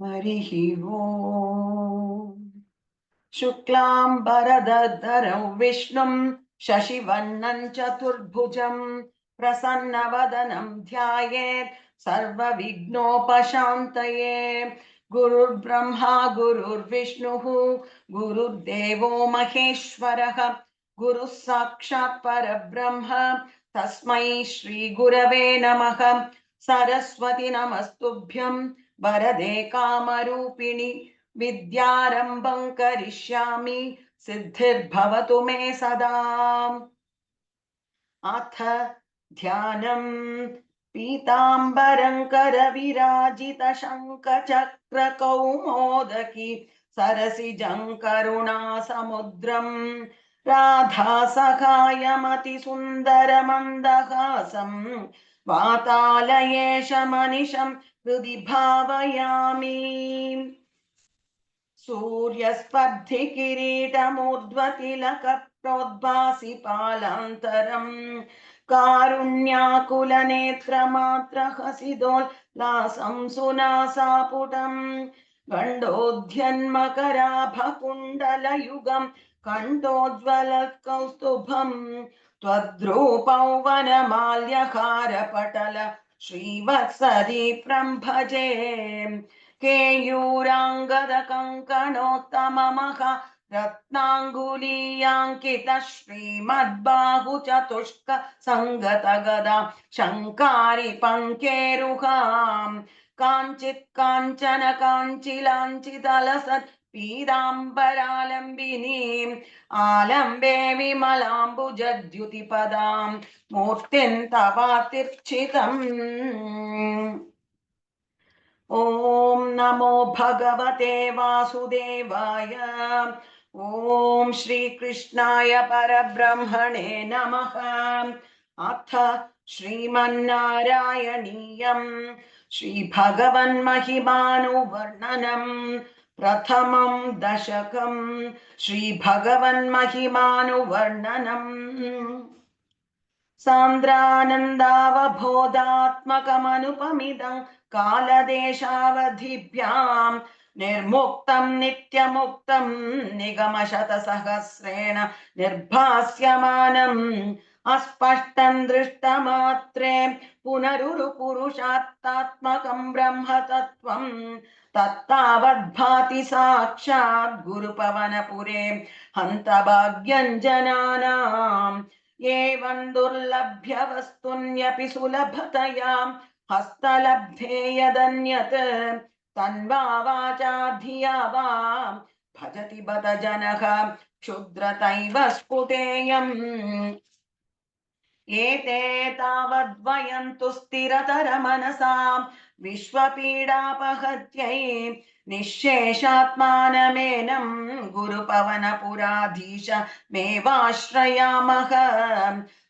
हरिः ओम्। शुक्लाम्बरधरं विष्णुं शशिवर्णं चतुर्भुजं प्रसन्नवदनं ध्यायेत् सर्वविघ्नोपशान्तये। गुरुर्ब्रह्मा गुरुर्विष्णुः गुरुर्देवो महेश्वरः गुरुः साक्षात् परब्रह्म तस्मै श्रीगुरवे नमः। सरस्वती नमस्तुभ्यं वरदे कामरूपिणि विद्यारम्भं करिष्यामि सिद्धिर्भवतु मे सदा। अथ ध्यानम्। पीताम्बरं करविराजितशङ्खचक्रकौमोदकी सरसिजं करुणासमुद्रम् राधासहायमतिसुन्दरमन्दहासं वातालयेशमनिशं हृदि भावयामि। सूर्यस्पर्धि किरीटमूर्ध्वतिलकप्रोद्भासि पालान्तरम् कारुण्याकुलनेत्रमात्रहसिदोल्लासं सुनासापुटम् गण्डोऽध्यन्मकराभकुण्डलयुगम् कण्ठोज्ज्वलकौस्तुभम् त्वद्रूपौ वनमाल्यहारपटल श्रीवत्सदीप्रं भजे। केयूराङ्गदकङ्कणोत्तममः रत्नाङ्गुलीयाङ्कित श्रीमद्बाहु चतुष्क सङ्गतगदा शङ्कारि पङ्केरुहाम् काञ्चित् काञ्चन काञ्चिलाञ्चितलसत् पीताम्बरालम्बिनीम् आलम्बे विमलाम्बुजद्युतिपदाम् मूर्तिं तवातिर्चितम्। ॐ नमो भगवते वासुदेवाय। ॐ श्रीकृष्णाय परब्रह्मणे नमः। अथ श्रीमन्नारायणीयम् श्रीभगवन्महिमानुवर्णनम् प्रथमं दशकम्। श्रीभगवन्महिमानुवर्णनम्। सान्द्रानन्दावबोधात्मकमनुपमिदं कालदेशावधिभ्यां निर्मुक्तं नित्यमुक्तं निगमशतसहस्रेण निर्भास्यमानम् अस्पष्टं दृष्टमात्रे पुनरुरुपुरुषार्थात्मकं ब्रह्मतत्त्वं तत्तावद्भाति साक्षात् गुरुपवनपुरे हन्तभाग्यञ्जनानाम्। एवं दुर्लभ्य वस्तुन्यपि सुलभतया हस्तलब्धे यदन्यत् तन्वा वाचा धिया वा भजति बत जनः क्षुद्रतैव स्फुटेयम्। एते तावद्वयं तु स्थिरतरमनसा विश्वपीडापहत्यै निःशेषात्मानमेनं गुरुपवनपुराधीश मेवाश्रयामः।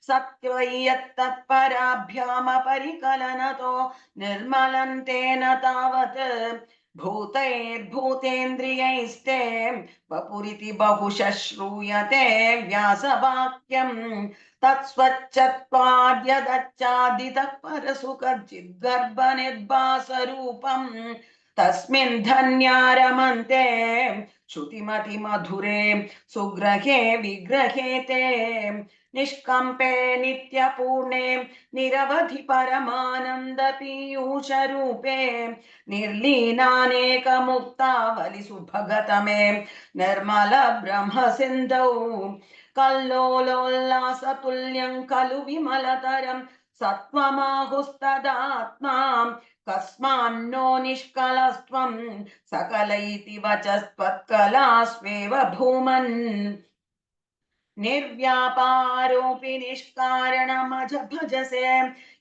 सत्त्वय्यत्तत्पराभ्यामपरिकलनतो निर्मलं तेन तावत् भूतैर्भूतेन्द्रियैस्ते वपुरिति बहुशः श्रूयते व्यासवाक्यम् तत्स्वच्छत्वाद्यदच्चादितः परसुखचिद्गर्भनिर्भासरूपम् तस्मिन् धन्यारमन्ते श्रुतिमतिमधुरे सुग्रहे विग्रहे ते निष्कम्पे नित्यपूर्णे निरवधि परमानन्दपीयूषरूपे निर्लीनानेकमुक्तावलिसुभगतमे निर्मल ब्रह्म सिन्धौ कल्लोलोल्लासतुल्यं खलु विमलतरं सत्त्वमाहुस्तदात्मा कस्मान्नो निष्कलस्त्वं सकल इति वचस्त्वत्कलास्वेव भूमन् निर्व्यापारोऽपि निष्कारणमज भजसे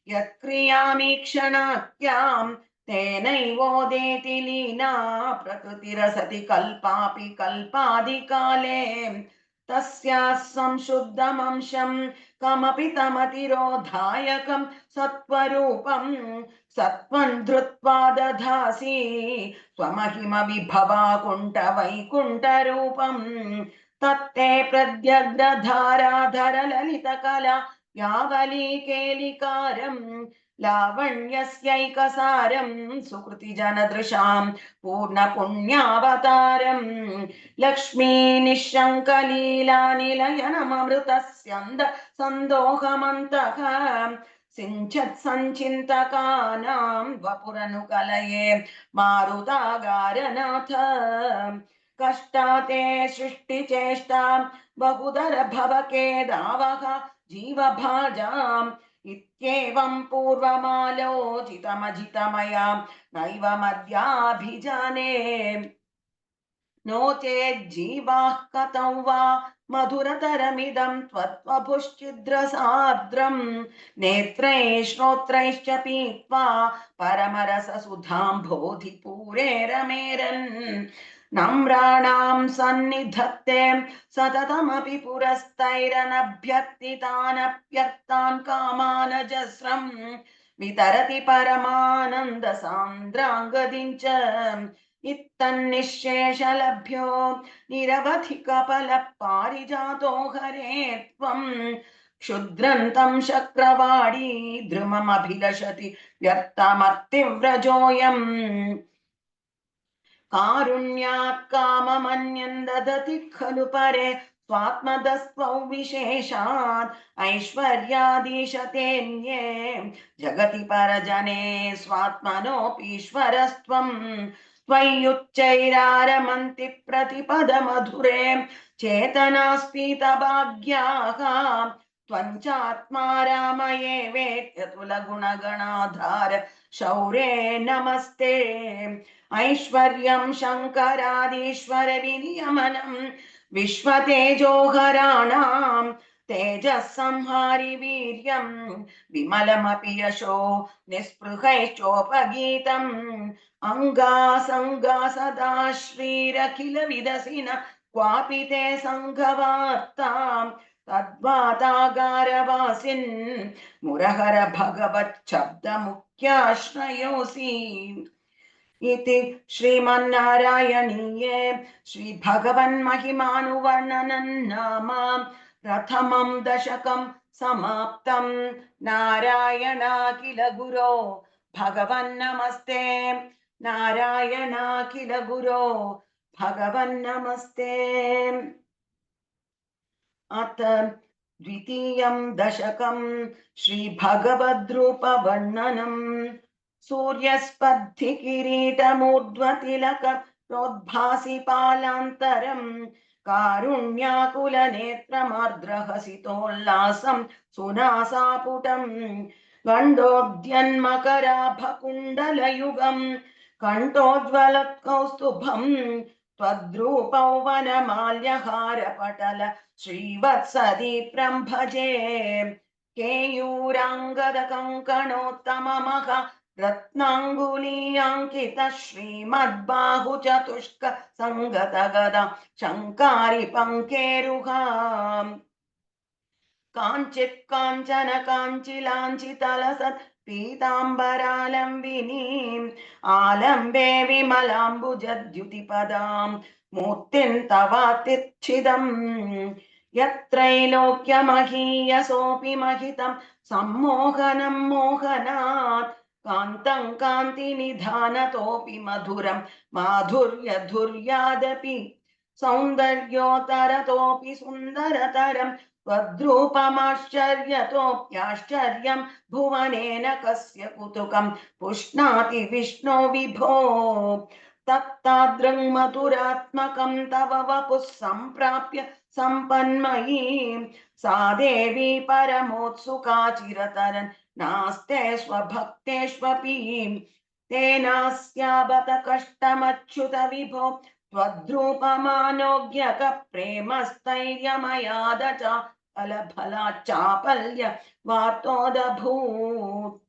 यत्क्रियामीक्षणाख्यां तेनैवोदेति लीना प्रकृतिरसति कल्पापि कल्पादिकाले तस्याः संशुद्धमंशं कमपि तमतिरोधायकं सत्त्वरूपं सत्त्वं धृत्वा दधासि स्वमहिम विभवा कुण्ठ वैकुण्ठरूपम् तत्ते प्रद्यग्रधाराधर ललितकला यावलीकेलिकारम् लावण्यस्यैकसारं सुकृतिजनदृशां पूर्णपुण्यावतारं लक्ष्मी निःशङ्कलीलानिलयनममृतस्यन्द सन्दोहमन्तः सिञ्चत् सञ्चिन्तकानां वपुरनुकलये मारुतागारनाथ कष्टाते सृष्टिचेष्टा बहुदर भवकेदावः जीवभाजाम् इत्येवं पूर्वमालोचितमजितमया नैव मद्याभिजाने नो चेज्जीवाः कथं वा मधुरतरमिदं त्वत्वभुश्चिद्रसार्द्रम् नेत्रैः श्रोत्रैश्च पीत्वा परमरससुधां बोधिपूरे रमेरन् नम्राणां सन्निधत्ते सततमपि पुरस्तैरनभ्यर्थितानप्यर्थान् कामानजस्रम् वितरति परमानन्दसान्द्राङ्गदिं च इत्तन्निःशेषलभ्यो निरवधिकफलः पारिजातो हरे त्वम् क्षुद्रन्तं शक्रवाणी द्रुममभिलषति व्यर्थमर्तिव्रजोऽयम् कारुण्यात् काममन्यं ददति खलु परे स्वात्मदस्त्वौ विशेषात् ऐश्वर्यादीशतेऽन्ये जगति परजने स्वात्मनोऽपीश्वरस्त्वम् त्वय्युच्चैरारमन्ति प्रतिपदमधुरे चेतनास्फीतभाग्याः त्वञ्चात्मा रामये वेत्यतुलगुणगणाधार शौर्ये नमस्ते ऐश्वर्यं शङ्करादीश्वर विनियमनं विश्वतेजोहराणां तेजः संहारि वीर्यं विमलमपि यशो निःस्पृहैश्चोपगीतम् अङ्गासङ्गा सदा श्रीरखिल विदसिन क्वापि ते सङ्घवार्तां तद्वातागारवासिन् मुरहर भगवच्छब्दमुख्याश्रयोऽसि इति श्रीमन्नारायणीये श्रीभगवन्महिमानुवर्णनं नाम प्रथमं दशकं समाप्तं नारायणाखिल गुरो भगवन्नमस्ते नारायणाखिल गुरो भगवन्नमस्ते अथ द्वितीयं दशकं श्रीभगवद्रूपवर्णनम् सूर्यस्पर्धिकिरीटमूर्ध्वतिलक प्रोद्भासि पालान्तरम् कारुण्याकुलनेत्रमार्द्रहसितोल्लासं सुनासापुटम् गण्डोद्यन्मकराभकुण्डलयुगम् कण्ठोज्ज्वलत्कौस्तुभम् त्वद्रूपौ वनमाल्यहारपटल श्रीवत्सदीप्रं भजे केयूराङ्गदकङ्कणोत्तममः रत्नाङ्गुलीयाङ्कित श्रीमद्बाहुचतुष्क सङ्गतगदा शङ्कारि पङ्केरुहाम् काञ्चित् काञ्चन काञ्चिलाञ्चितलसत् पीताम्बरालम्बिनीम् आलम्बे विमलाम्बुजद्युतिपदां मूर्तिं तवातिच्छिदम् यत्रैलोक्यमहीयसोऽपि महितं सम्मोहनं मोहनात् कान्तं कान्तिनिधानतोऽपि मधुरं माधुर्यधुर्यादपि सौन्दर्योत्तरतोऽपि सुन्दरतरं त्वद्रूपमाश्चर्यतोऽप्याश्चर्यं भुवनेन कस्य कुतुकं पुष्णाति विष्णो विभो तत्तादृङ् मधुरात्मकं तव वपुः सम्प्राप्य सम्पन्मयीं सा देवी परमोत्सुका चिरतरन् नास्ते स्वभक्तेष्वपि तेनास्याबत कष्टमच्युत विभो त्वद्रूपमानोज्ञक प्रेमस्थैर्यमयाद च फलफलाच्चापल्य वातोदभूत्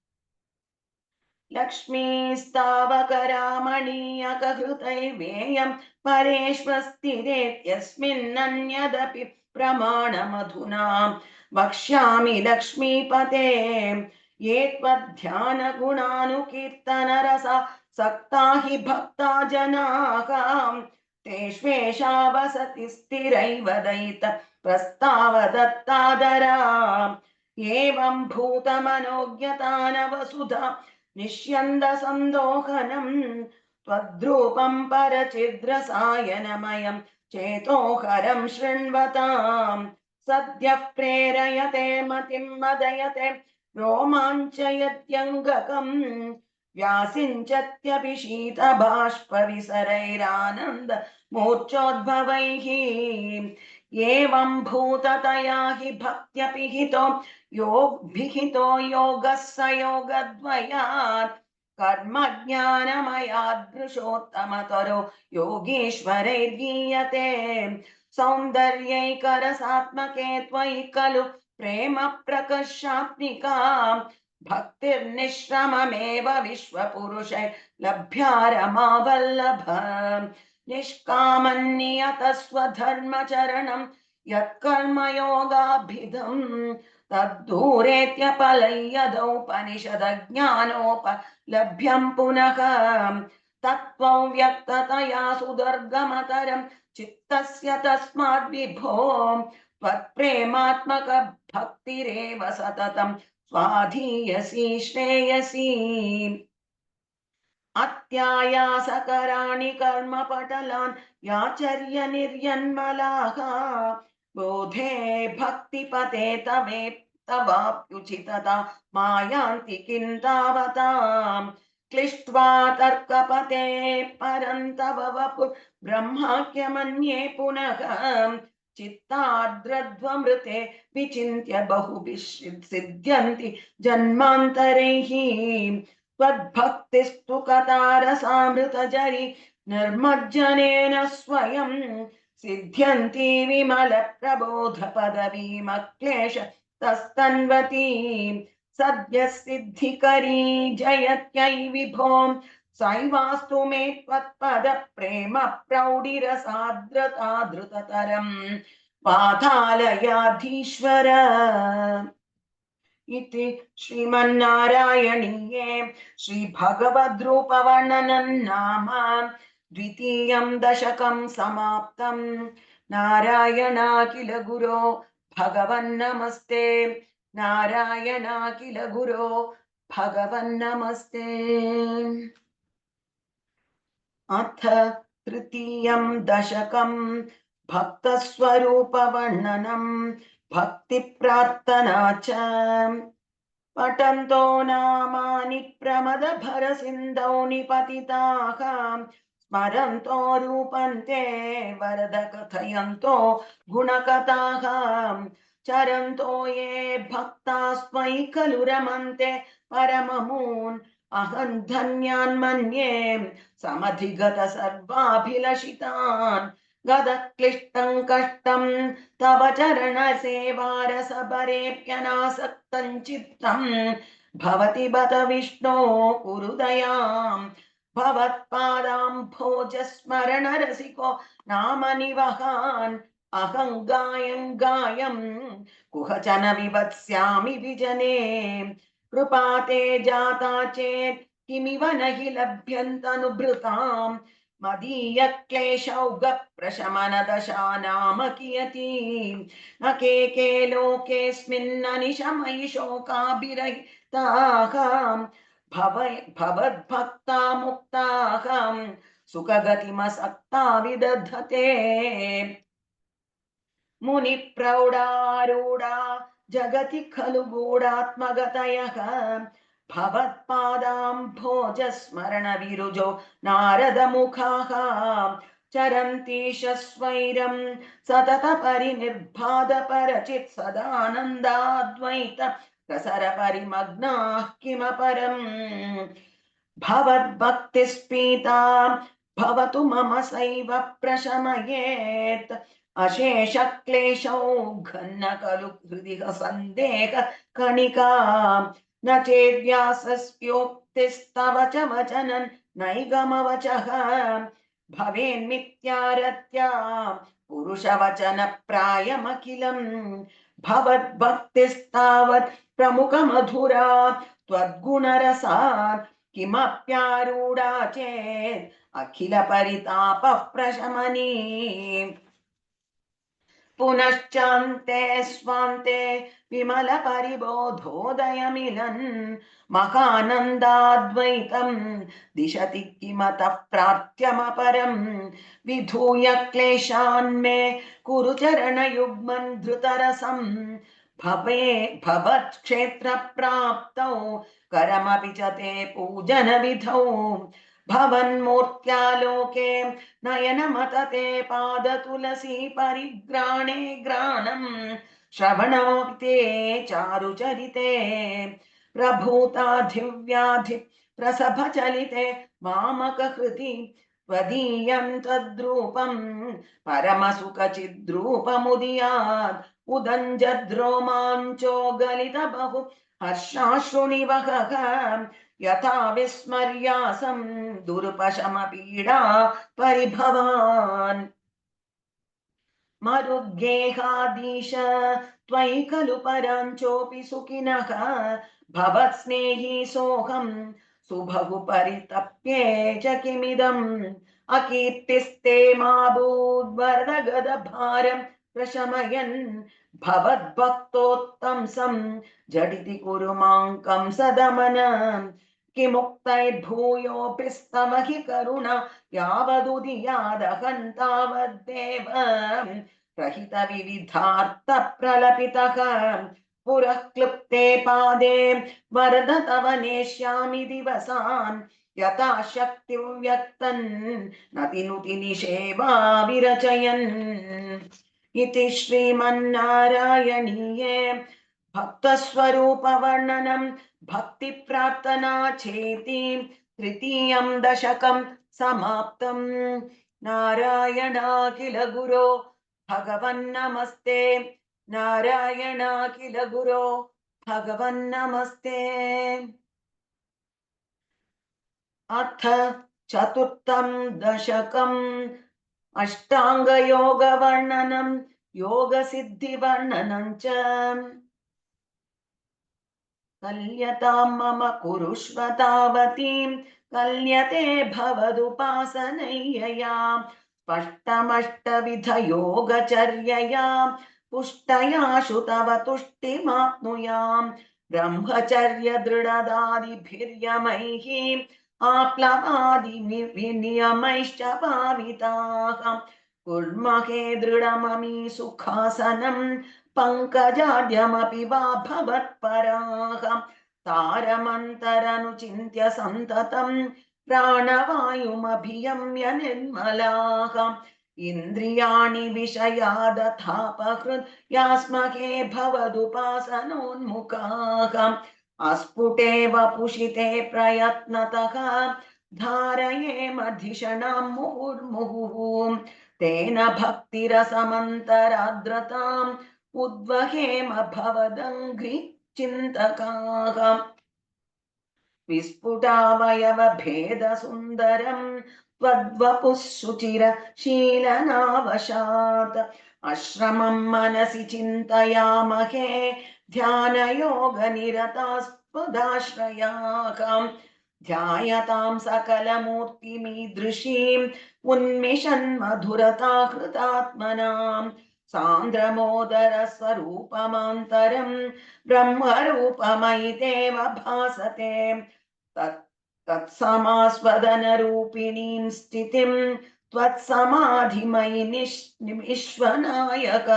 लक्ष्मीस्तावकरामणीयकहृतैर्वेयं परेष्वस्तिरेत्यस्मिन्नन्यदपि प्रमाणमधुना वक्ष्यामि लक्ष्मीपते ये त्वद्ध्यानगुणानुकीर्तनरसा सक्ता हि भक्ता जनाः तेष्वेषा वसति स्थिरैव दयित प्रस्ताव दत्तादरा एवं भूतमनोज्ञतानवसुधा निष्यन्द सन्दोहनम् त्वद्रूपं परचिद्रसायनमयं चेतोहरं शृण्वताम् सद्यः प्रेरयते मतिं मदयते रोमाञ्चयत्यङ्गकम् व्यासिञ्चत्यभिशीतबाष्पविसरैरानन्द मूर्च्छोद्भवैः एवं भूततया हि भक्त्यपिहितो विहितो योगः स योगद्वयात् कर्म ज्ञानमयादृशोत्तमतरो योगीश्वरैर्गीयते सौन्दर्यैकरसात्मके त्वयि खलु प्रेम प्रकर्षात्मिका भक्तिर्निश्रममेव विश्वपुरुषै लभ्या रमावल्लभ निष्कामन्नियतस्वधर्मचरणं यत्कर्मयोगाभिधम् तद्धूरेत्यपलय्यदौपनिषदज्ञानोपलभ्यं पुनः तत्त्वं व्यक्ततया सुदुर्गमतरं चित्तस्य तस्माद्विभो त्वत्प्रेमात्मक भक्तिरेव सततं स्वाधीयसी श्रेयसी अत्यायासकराणि कर्मपटलान् याचर्य निर्यन्मलाः बोधे भक्तिपते तवाप्युचितता मायान्ति किं तावताम् क्लिष्ट्वा तर्कपते परन्तव वपु ब्रह्माख्यमन्ये पुनः चित्ताद्रध्वमृते विचिन्त्य बहुभिः सिद्ध्यन्ति जन्मान्तरैः त्वद्भक्तिस्तु कतारसामृतजरी निर्मज्जनेन स्वयं सिद्ध्यन्ति विमलप्रबोधपदवीमक्लेश तस्तन्वती सद्यः सिद्धिकरी जयत्यै विभो सैवास्तु मे त्वत्पद प्रेम प्रौढिरसाद्रता धृततरम् पातालयाधीश्वर इति श्रीमन्नारायणीये श्रीभगवद्रूपवर्णनं नाम द्वितीयं दशकं समाप्तम् नारायणाखिल गुरो भगवन्नमस्ते नारायणाखिल गुरो भगवन्नमस्ते अथ तृतीयं दशकं भक्तस्वरूपवर्णनं भक्तिप्रार्थना च पठन्तो नामानि प्रमदभरसिन्धौ निपतिताः स्मरन्तो रूपन्ते वरद कथयन्तो गुणकथाः चरन्तो ये भक्तास्त्वयि खलु रमन्ते परममून् अहं धन्यान् मन्ये समधिगत सर्वाभिलषितान् गदक्लिष्टं कष्टं तव चरणसेवारसपरेऽप्यनासक्तं चित्तं भवति बत विष्णो कुरु दयां भवत्पादाम्भोजस्मरणरसिको नाम निवहान् अहं गायं कुहचन विवत्स्यामि विजने कृपा ते जाता चेत् किमिव न हि लभ्यन्तनुभृताम् मदीय क्लेशौघ प्रशमन दशा नाम कियती न के लोकेऽस्मिन्ननिशमयि शोकाभिरहिताः भवद्भक्ता मुक्ताः सुखगतिमसक्ता विदधते मुनिप्रौढारूढा जगति खलु गूढात्मगतयः भवत्पादाम्भोजस्मरणविरुजो नारदमुखाः चरन्तीशस्वैरं सतत परिनिर्बाधपरचित् सदानन्दाद्वैत प्रसर परिमग्नाः किमपरम् भवद्भक्तिस्पीता भवतु मम सैव प्रशमयेत् अशेष क्लेशौ घन्न खलु हृदि सन्देह कणिका न चेद्व्यासस्योक्तिस्तव च वचनं नैगमवचः भवेन्मिथ्यारत्या पुरुषवचन प्रायमखिलम् भवद्भक्तिस्तावत् प्रमुखमधुरा त्वद्गुणरसात् किमप्यारूढा चेत् अखिल परितापः प्रशमनी पुनश्चान्ते स्वान्ते विमलपरिबोधोदयमिलन् महानन्दाद्वैतं दिशति किमतः प्राप्त्यमपरम् विधूय क्लेशान्मे कुरु चरणयुग्मन् धृतरसं भवे भवत्क्षेत्रप्राप्तौ करमपि च ते पूजनविधौ भवन्मूर्त्यालोके नयनमतते पादतुलसी परिग्राणे ग्राणम् श्रवणोक्ते चारुचरिते प्रभूताधिव्याधि प्रसभचलिते मामकहृति त्वदीयं तद्रूपं परमसुखचिद्रूपमुदीयात् उदञ्जद्रोमाञ्चो गलित बहु हर्षाश्रुनिवहः यथा विस्मर्यासं दुर्पशमपीडा परिभवान् मरुद्गेहाधीश त्वयि खलु पराञ्चोऽपि सुखिनः भवत्स्नेही सोऽहं सुबहु परितप्ये च किमिदम् अकीर्तिस्ते मा भूद्वरदगदभारं प्रशमयन् भवद्भक्तोत्तंसं झटिति कुरु मां सदमन किमुक्तैर्भूयोऽपिस्तव हि करुणा यावदुदीयादहं तावद्देव रहित विविधार्थ प्रलपितः पुरः क्लुप्ते पादे वरद तव नेष्यामि दिवसान् यथा शक्ति व्यक्तन् नतिनुति निषेवा विरचयन् इति श्रीमन्नारायणीये भक्तस्वरूप वर्णनम् भक्ति प्रार्थना चेति तृतीयं दशकं समाप्तम् नारायणाखिल गुरो भगवन्नमस्ते नारायणाखिल गुरो भगवन्नमस्ते अथ चतुर्थं दशकम् अष्टांगयोग वर्णनं योग सिद्धि वर्णनं च कल्यतां मम कुरुष्व तावतीं कल्यते भवदुपासनय्यया स्पष्टमष्टविधयोगचर्यया पुष्टया श्रुतव तुष्टिमाप्नुयाम् ब्रह्मचर्य दृढदादिभिर्यमैः आप्लवादिनियमैश्च भाविताः कुर्महे दृढममी सुखासनम् पंकजाद्यमपि वा भवत्पराः तारमन्तरनुचिन्त्य सन्ततं प्राणवायुमभियम्य निर्मलाः इन्द्रियाणि विषयादथापहृत् यास्महे भवदुपासनोन्मुखाः अस्फुटे वपुषिते प्रयत्नतः धारयेमधिषणां मुहुर्मुहुः तेन भक्तिरसमन्तराद्रताम् उद्वहेम भवदङ्घ्रि चिन्तकाः विस्फुटावयव भेद सुन्दरं त्वद्वपुः सुचिर शीलनावशात् आश्रमं मनसि चिन्तयामहे ध्यानयोग निरतास्पदाश्रयाः ध्यायतां सकलमूर्तिमीदृशीम् उन्मिषन् मधुरता कृतात्मनाम् सान्द्रमोदर स्वरूपमान्तरं ब्रह्मरूपमयि देव भासते तत्समास्वदन रूपिणीं स्थितिं त्वत्समाधिमयि विश्वनायक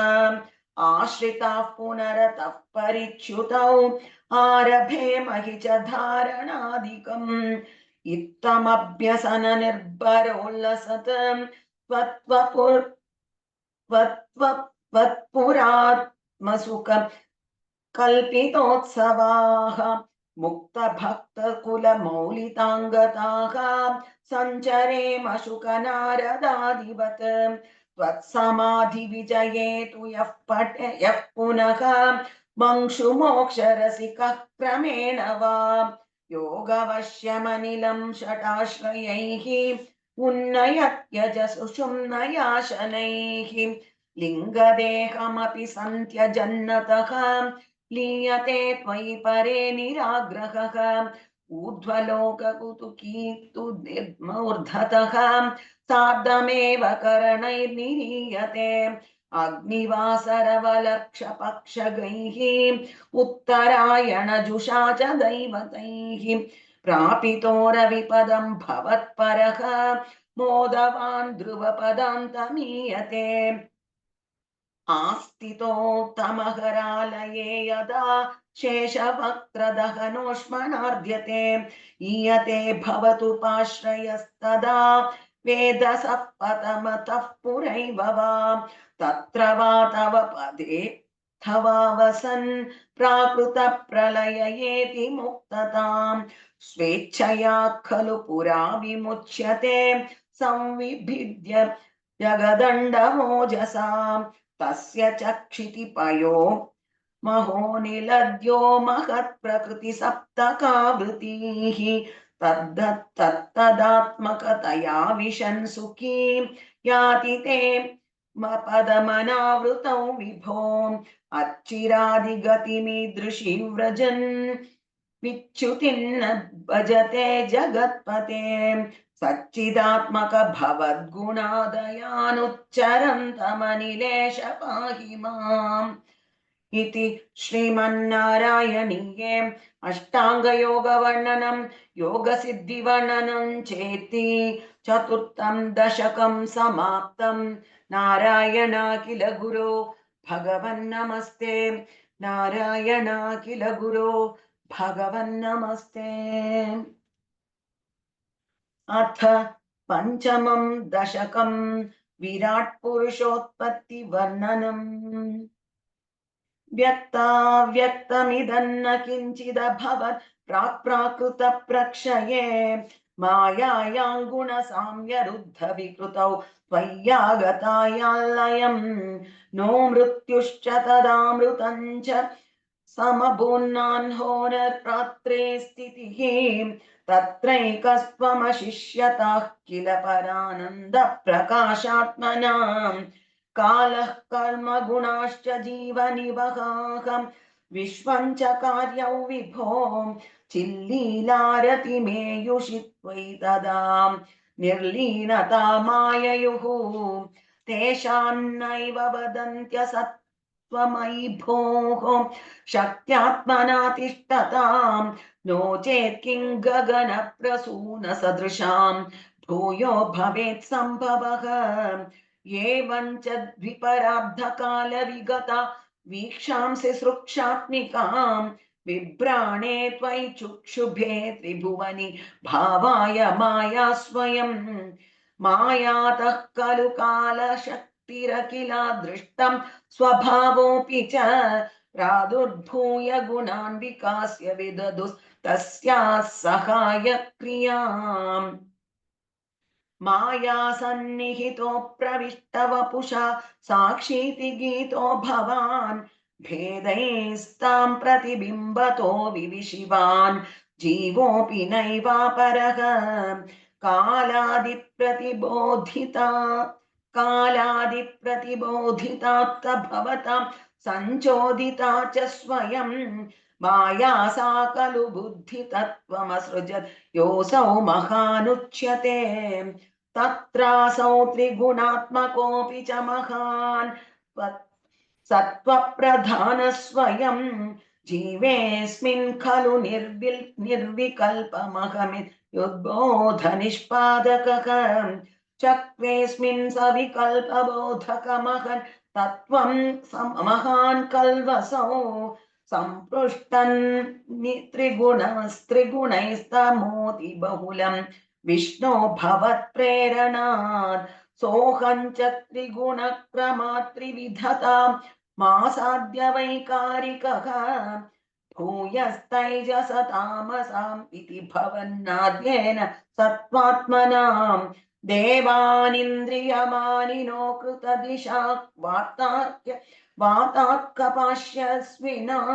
आश्रिताः पुनरतः परिच्युतौ आरभे महि च धारणादिकम् इत्थमभ्यसन निर्भरोल्लसत् त्वत्पुरात्मसुख कल्पितोत्सवाः मुक्तभक्तकुलमौलिताङ्गताः सञ्चरेम शुकनारदादिवत् त्वत्समाधिविजये तु यः पुनः मंशुमोक्षरसिकः क्रमेण वा योगवश्यमनिलं षटाश्रयैः उन्नयत्यजसुषुम्नयाशनैः लिङ्गदेहमपि सन्त्यजन्नतः लीयते त्वयि परे निराग्रहः ऊर्ध्वलोककुतुकीर्तुर्मूर्धतः सार्धमेव करणैर्निरीयते अग्निवासरवलक्षपक्षगैः उत्तरायणजुषा च दैवतैः प्रापितोरविपदं भवत्परः मोदवान् ध्रुवपदान्तमीयते आस्थितोत्तमहरालये यदा शेषवक्त्रदहनोष्मणार्ध्यते ईयते भवतु पाश्रयस्तदा वेदसः पदमतः पुरैव वा तत्र वा तव पदे थवावसन् प्राकृतप्रलययेति मुक्तताम् स्वेच्छया खलु पुरा विमुच्यते संविभिद्य जगदण्डमोजसा तस्य चक्षितिपयो महो निलद्यो महत्प्रकृति सप्तकावृतिः तत्तदात्मकतया विशन् सुखी याति ते पदमनावृतौ विभो अच्छिरादिगतिमीदृशी व्रजन् विच्युतिन्न भजते जगत्पते सच्चिदात्मक भवद्गुणादयानुच्चरन्तमनिलेश पाहि माम् इति श्रीमन्नारायणीये अष्टाङ्गयोगवर्णनं योगसिद्धिवर्णनं चेति चतुर्थं दशकं समाप्तं नारायणाखिल गुरो भगवन्नमस्ते नारायणाखिल गुरो भगवन्नमस्ते अथ पञ्चमं दशकं विराट् पुरुषोत्पत्ति वर्णनम् व्यक्ताव्यक्तमिदन्न किञ्चिदभवत् प्राक् प्रक्षये मायायां गुणसाम्यरुद्ध विकृतौ त्वय्यागतायाल्लयम् नो मृत्युश्च तदामृतं च समभून्नान्होरत्रात्रे स्थितिः तत्रैकस्त्वमशिष्यताः किल परानन्द प्रकाशात्मनाम् कालः कर्म गुणाश्च जीवनिवहाहं विश्वं च कार्यौ विभो चिल्लीलारतिमेयुषि त्वयि तदा निर्लीनता माययुः तेषान्नैव वदन्त्यसत्त्वमयि भोः शक्त्यात्मना तिष्ठतां नो चेत् किं गगनप्रसूनसदृशां भूयो भवेत् सम्भवः एवं च द्विपरार्धकालविगता वीक्षांसि सृक्षात्मिकां विभ्राणे त्वयि चुक्षुभे त्रिभुवनि भावाय माया स्वयं मायातः खलु कालशक्तिरखिला दृष्टं स्वभावोऽपि च प्रादुर्भूय गुणान् विकास्य विदधुस्तस्याः सहायक्रियाम् माया सन्निहितो प्रविष्टवपुषा साक्षीति गीतो भवान् भेदैस्तां प्रतिबिम्बतो विविशिवान् जीवोऽपि नैवापरः कालादिप्रतिबोधितात् भवतां सञ्चोदिता च स्वयं माया सा खलु बुद्धितत्त्वमसृजत् योऽसौ महानुच्यते तत्रासौ त्रिगुणात्मकोऽपि च महान् सत्त्वप्रधान स्वयं जीवेऽस्मिन् खलु निर्विकल्पमहमित्युद्बोधनिष्पादकः चक्रेऽस्मिन् सविकल्पबोधकमहन् तत्त्वं महान् कल्वसौ सम्पृष्टन् त्रिगुणैस्तमोति बहुलं विष्णो भवत्प्रेरणात् सोऽहं च त्रिगुणक्रमात् त्रिविधता मासाद्य वैकारिकः भूयस्तैजसतामसाम् इति भवन्नाद्येन सत्त्वात्मनां देवानिन्द्रियमानिनो कृतदिशा वातात्कपाश्यस्विनः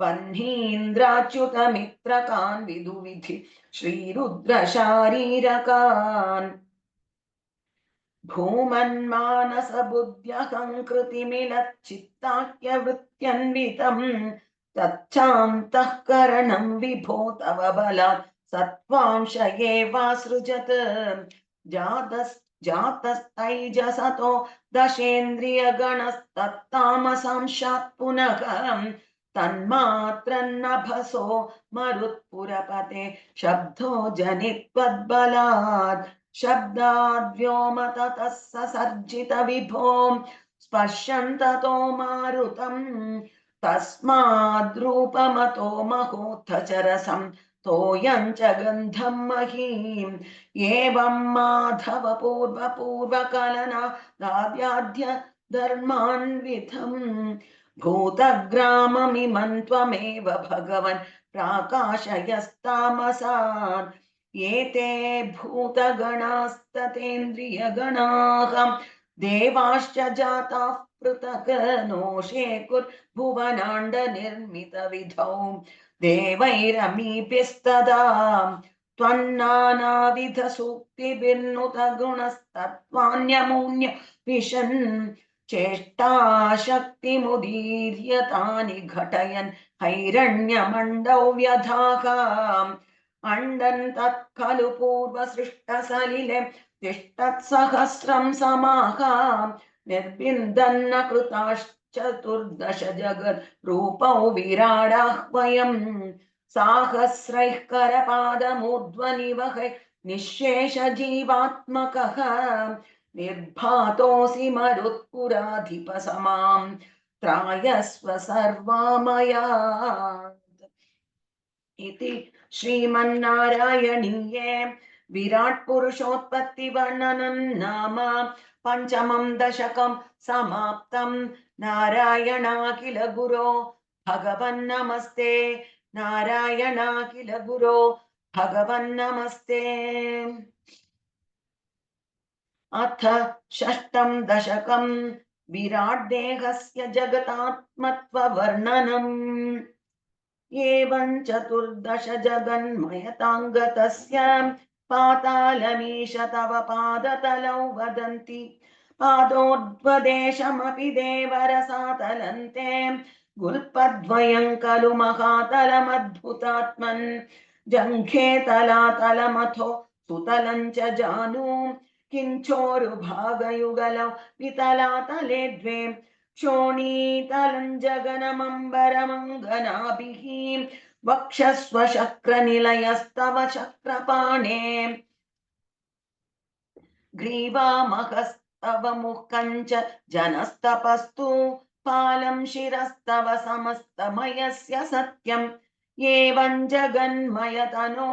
वह्नीन्द्राच्युतमित्रकान् विदुविधि श्रीरुद्रशारीरकान् भूमन्मानसबुद्ध्यहङ्कृतिमिलच्चित्ताख्यवृत्त्यन्वितं तच्चान्तःकरणं विभो तव बलात् सत्त्वांश एवासृजत् जातस्तैजसतो दशेन्द्रियगणस्तत्तामसंशात् पुनः तन्मात्रन्नभसो मरुत्पुरपते शब्दो जनित्वद्बलात् शब्दाद्व्योमततः ससर्जित विभो स्पर्शन्ततो मारुतम् तस्माद्रूपमतो महोत्थचरसं तोयं च गन्धं महीम् एवं माधव पूर्वकलनादाद्याद्य धर्मान्वितम् भूतग्राममिमं त्वमेव भगवन् प्राकाशयस्तामसान् एते भूतगणास्ततेन्द्रियगणाः देवाश्च जाताः पृथक् नोषेकुर्भुवनाण्ड निर्मितविधौ देवैरमीभिस्तदा त्वन्नानाविधसूक्तिभिर्नुत गुणस्तत्त्वान्यमून्य विशन् चेष्टाशक्तिमुदीर्य तानि घटयन् हैरण्यमण्डौ व्यधाः अण्डन् तत्खलु पूर्वसृष्टसलिले तिष्ठत्सहस्रं समाः निर्बिन्दन्न कृताश्चतुर्दश जगद् रूपौ विराडाह्वयम् साहस्रैः करपादमूर्ध्वनिवहैः निःशेष जीवात्मकः निर्भातोऽसि मरुत्पुराधिपसमां त्रायस्व सर्वामया इति श्रीमन्नारायणीये विराट् पुरुषोत्पत्ति वर्णनं नाम पंचमं दशकं समाप्तं। नारायणाखिल गुरो भगवन्नमस्ते। नारायणाखिल गुरो भगवन्नमस्ते। अथ षष्ठं दशकं विराट् देहस्य जगतात्मत्ववर्णनम्। एवं चतुर्दश जगन्मयताङ्गतस्य पातालमीश तव पादतलौ वदन्ति पादोर्ध्वदेशमपि देवरसातलन्ते गुल्पद्वयं खलु महातलमद्भुतात्मन् जङ्घे तलातलमथो सुतलं च जानु किञ्चोरुभागयुगलौ वितलातले द्वे क्षोणीतलं जगनमम्बरमङ्गनाभिः वक्षस्व शक्रनिलयस्तव शक्रपाणे ग्रीवामहस्तव मुखञ्च जनस्तपस्तु पालं शिरस्तव समस्तमयस्य सत्यम् एवं जगन्मयतनो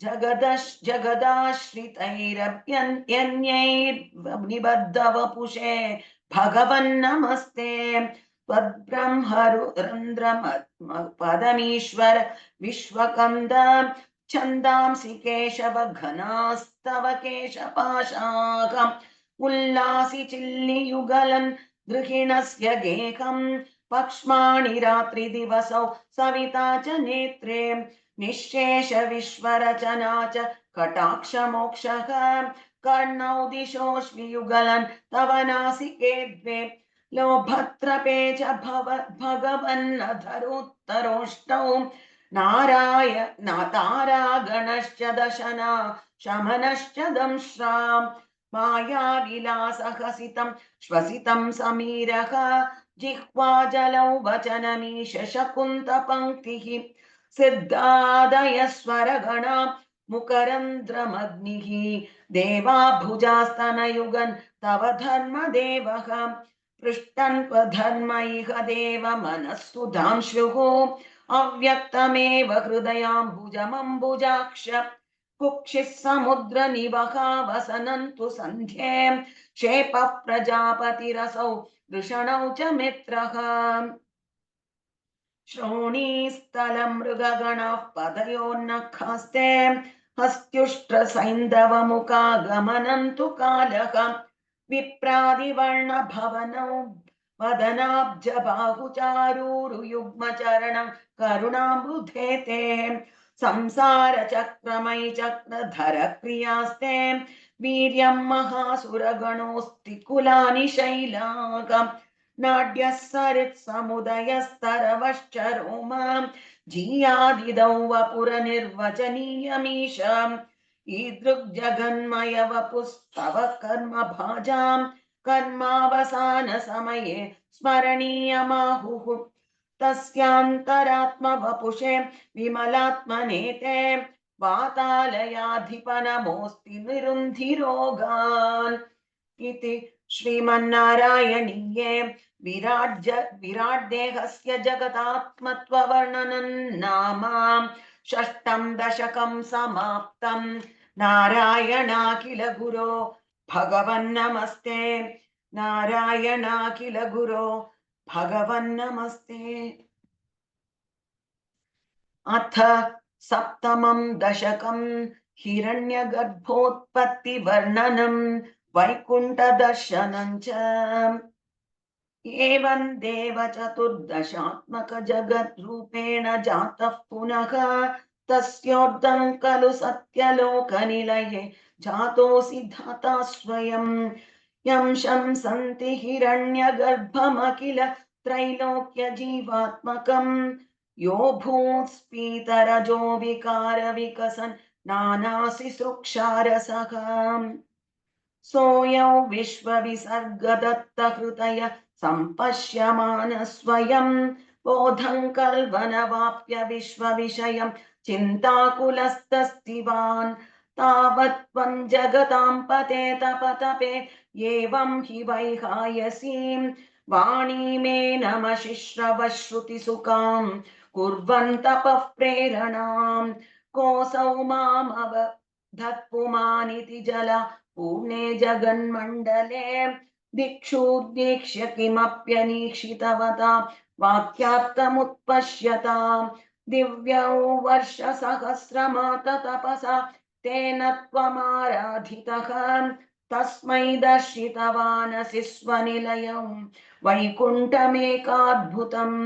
जगदाश्रितैरभ्यन्यन्यैर्निबद्धवपुषे भगवन्नमस्ते त्वद्ब्रह्मरुद्रपदमीश्वर विश्वकन्द छन्दांसि केशव घनास्तव केशपाशाकम् उल्लासि चिल्लियुगलन् गृहिणस्य गेहम् पक्ष्माणि रात्रिदिवसौ सविता च नेत्रे निःशेष विश्वरचना च कटाक्षमोक्षः कर्णौ दिशोऽश्वियुगलन् तव नासिके द्वे लोभत्रपे च भगवन्नधरोत्तरोष्टौ तारागणश्च दशना शमनश्च दंश्राम् मायाविलासहसितं श्वसितं समीरः जिह्वा जलौ वचनमीश शकुन्तपङ्क्तिः सिद्धादयस्वरगणा मुकरन्द्रमग्निः देवा भुजास्तनयुगन् तव धर्मदेवः पृष्टन् त्वधर्म इह देव मनस्सुधांशुः अव्यक्तमेव हृदयाम्बुजमम्बुजाक्ष कुक्षिः समुद्रनिवहा वसनन्तु सन्ध्ये क्षेपः प्रजापतिरसौ वृषणौ च मित्रः श्रोणीस्थलमृगगणः पदयोर्नखास्ते हस्त्युष्ट्रसैन्धवमुखागमनं तु कालः विप्रादिवर्णभवनौ वदनाब्जबाहुचारूरुयुग्मचरणं करुणाम्बुधे ते संसारचक्रमयि चक्रधरक्रियास्ते वीर्यं महासुरगणोऽस्ति कुलानि शैलाकम् नाड्यः सरित्समुदयस्तरवश्च रोमां जीयादिदौ वपुरनिर्वचनीयमीश ईदृग्जगन्मय वपुस्तव कर्म भाजां कर्मावसान समये स्मरणीयमाहुः तस्यान्तरात्म वपुषे विमलात्मने ते वातालयाधिपनमोऽस्ति निरुन्धिरोगान् इति श्रीमन्नारायणीये विराट् देहस्य जगदात्मत्ववर्णनं नाम षष्ठं दशकं समाप्तं नारायणाखिल गुरो भगवन्नमस्ते नारायणाखिल गुरो भगवन्नमस्ते अथ सप्तमं दशकं हिरण्यगर्भोत्पत्तिवर्णनं वैकुण्ठदर्शनं च एवं देव चतुर्दशात्मक जगद्रूपेण जातः पुनः तस्योर्धं खलु सत्यलोकनिलये जातोऽसि धाता स्वयं यं शंसन्ति हिरण्यगर्भमखिल त्रैलोक्य जीवात्मकं यो भूत्स्फीतरजो विकार विकसन् नानासि सृक्षारसः सोऽयौ विश्वविसर्गदत्तहृदय सम्पश्यमान स्वयं बोधं कल्वनवाप्य विश्वविषयं चिन्ताकुलस्तस्तिवान् तावत् त्वं जगतां पते तपतपे एवं हि वैहायसीं वाणीमेनमशिश्रवश्रुतिसुखां कुर्वन् तपः प्रेरणां कोऽसौ मामवधत्पुमानिति जला पूर्णे जगन्मण्डले दिक्षुद्दीक्ष्य किमप्यनीक्षितवता वाक्यार्थमुत्पश्यताम् दिव्यौ वर्षसहस्रमाततपसा तेन त्वमाराधितः तस्मै दर्शितवानसि स्वनिलयं वैकुण्ठमेकाद्भुतम्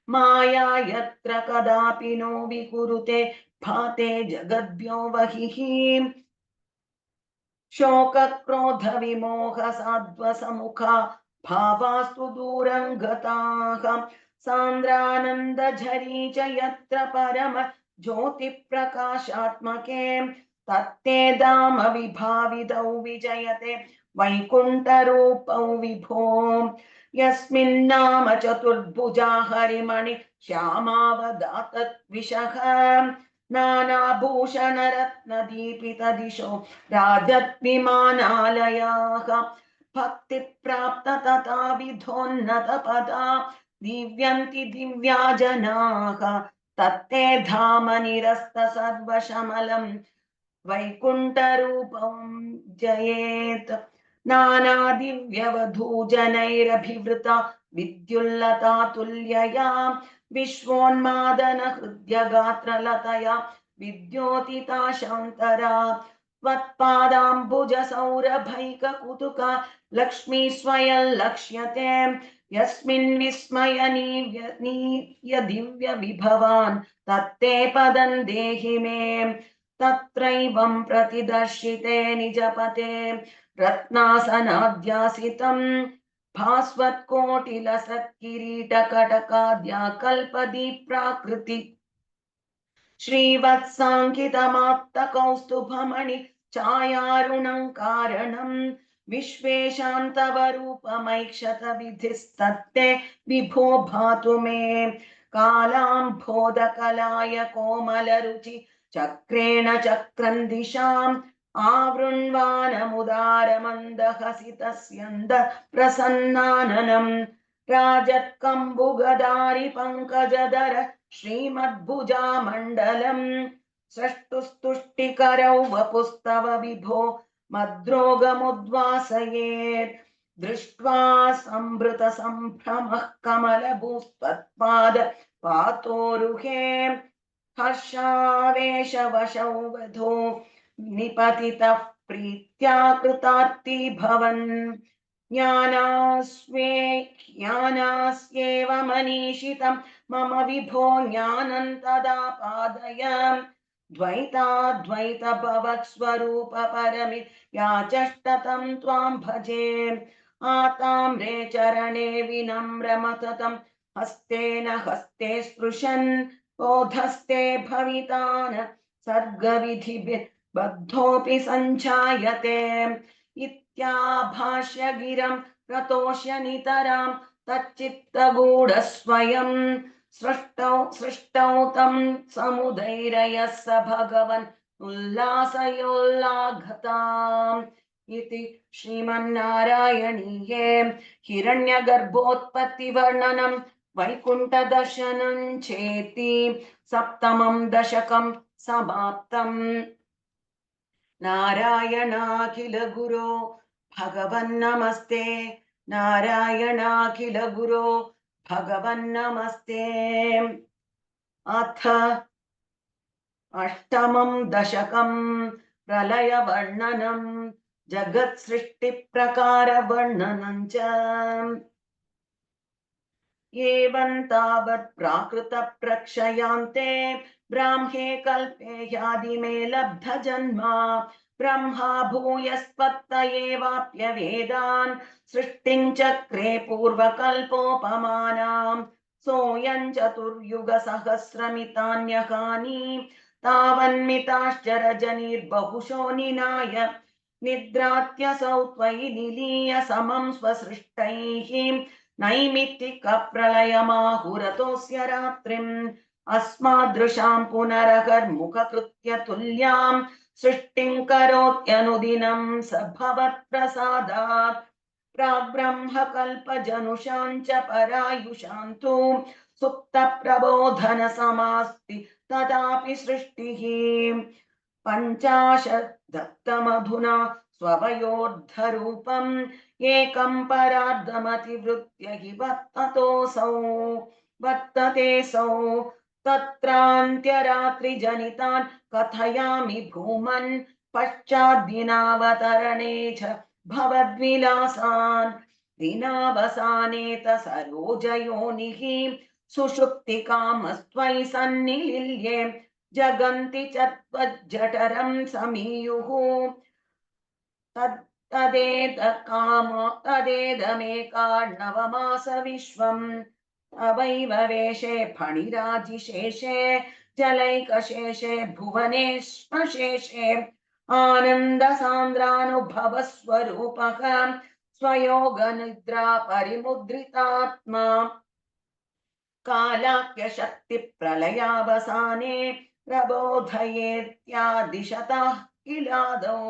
माया यत्र कदापि नो विकुरुते भाते जगद्भ्यो बहिः शोकक्रोध विमोह साध्वसमुखा भावास्तु दूरं गताः सान्द्रानन्दझरी च यत्र परम ज्योतिप्रकाशात्मके तत्ते धाम विभावितौ विजयते वैकुण्ठरूपौ विभो यस्मिन्नाम चतुर्भुजा हरिमणि श्यामावदातद्विषः नानाभूषणरत्नदीपितदिशो राजद्विमानालयाः भक्तिप्राप्त तथा विधोन्नतपदा दिव्यन्ति दिव्या जनाः तत्ते धाम निरस्त सर्वशमलं वैकुण्ठरूपं जयेत् नानादिव्यवधूजनैरभिवृता विद्युल्लता तुल्यया विश्वोन्मादन हृद्यगात्रलतया विद्योतिता शान्तरा त्वत्पादाम्बुज सौरभैककुतुका लक्ष्मी स्वयं लक्ष्यते यस्मिन् विस्मयनीय दिव्य विभवान् तत्ते पदं देहि मे तत्रैवं प्रतिदर्शिते निजपते रत्नासनाध्यासितं भास्वत्कोटिलसत्किरीटकटकाद्या कल्पदीप्राकृति श्रीवत्साङ्कितमात्तकौस्तुभमणि छायारुणं कारणं विश्वेशान्तवरूपमैक्षत विधिस्तत्ते विभो भातु मे कालाम्भोदकलाय कोमलरुचि चक्रेण चक्रं दिशाम् आवृण्वानमुदारमन्दहसितस्यन्द प्रसन्नाननं राजत्कम्बुगदारि पङ्कजधर श्रीमद्भुजा मण्डलम् सृष्टुस्तुष्टिकरौ वपुस्तव विभो मद्रोगमुद्वासयेत् दृष्ट्वा सम्भृत सम्भ्रमः कमलभूस्तत्पाद पातोरुहे हर्षावेशवशौ वधो निपतितः प्रीत्या कृतार्ति भवन् ज्ञानास्येव मनीषितं मम विभो ज्ञानं तदा पादय द्वैताद्वैतभवत्स्वरूप परमित् याचष्टतं त्वां भजे आताम्रे चरणे विनम्रमततं हस्तेन हस्ते स्पृशन् बोधस्ते भवितान् सर्गविधिभिः बद्धोऽपि सञ्चायते इत्याभाष्य गिरं प्रतोष्य नितरां तच्चित्तगूढस्वयं सृष्टौ तं समुदैरयः स भगवन् उल्लासयोल्लाघताम् इति श्रीमन्नारायणीये हिरण्यगर्भोत्पत्तिवर्णनं वैकुण्ठदर्शनं चेति सप्तमं दशकं समाप्तम्। नारायणाखिल गुरो भगवन्नमस्ते नारायणाखिल गुरो भगवन्नमस्ते। अथ अष्टमं दशकं प्रलयवर्णनं जगत्सृष्टिप्रकारवर्णनं च। एवं तावत् प्राकृतप्रक्षयान्ते ब्राह्मे कल्पे ह्यादिमे लब्धजन्मा ब्रह्मा भूयस्पत्तयेवाप्यवेदान् सृष्टिं चक्रे पूर्वकल्पोपमानाम् सोऽयं चतुर्युगसहस्रमितान्यकानि तावन्मिताश्चरजनिर्बहुशो निनाय निद्रात्यसौ त्वयि निलीय समं स्वसृष्टैः नैमित्तिकप्रलयमाहुरतोऽस्य रात्रिम् अस्मादृशां पुनरकर्मुखकृत्य तुल्यां सृष्टिं करोत्यनुदिनं स भवत्प्रसादात् प्राग्ब्रह्मकल्पजनुषां च परायुषां तु सुप्तप्रबोधनसमास्ति तदापि सृष्टिः पञ्चाशदत्तमधुना स्ववयोर्धरूपम् एकं परार्धमतिवृत्य हि वर्ततेऽसौ तत्रान्त्यरात्रिजनितान् कथयामि भूमन् पश्चाद्दिनावतरणे च भवद्विलासान् दिनावसाने सरोजयोनिः सुषुप्तिकामस्त्वयि सन्निलिल्ये जगन्ति च त्वज्जठरं समीयुः तदेदमेकार्णवमास विश्वम् तवैव वेशे फणिराजिशेषे जलैकशेषे भुवनेश्वशेषे आनन्दसान्द्रानुभवस्वरूपः स्वयोगनिद्रा परिमुद्रितात्मा कालाख्यशक्तिप्रलयावसाने प्रबोधयेत्यादिशतः किलादौ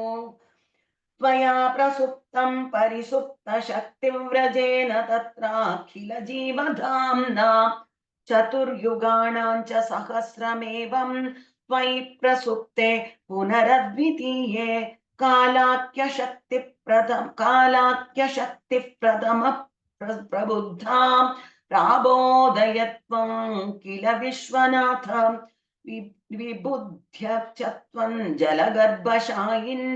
त्वया प्रसुप्तं परिसुप्तशक्तिव्रजेन तत्राखिल जीवधाम्ना चतुर्युगाणां च सहस्रमेवं त्वयि प्रसुप्ते पुनरद्वितीये कालाख्यशक्तिप्रथम प्रबुद्धां प्राबोधयत्वं किल विश्वनाथ विबुध्य च त्वं जलगर्भशायिन्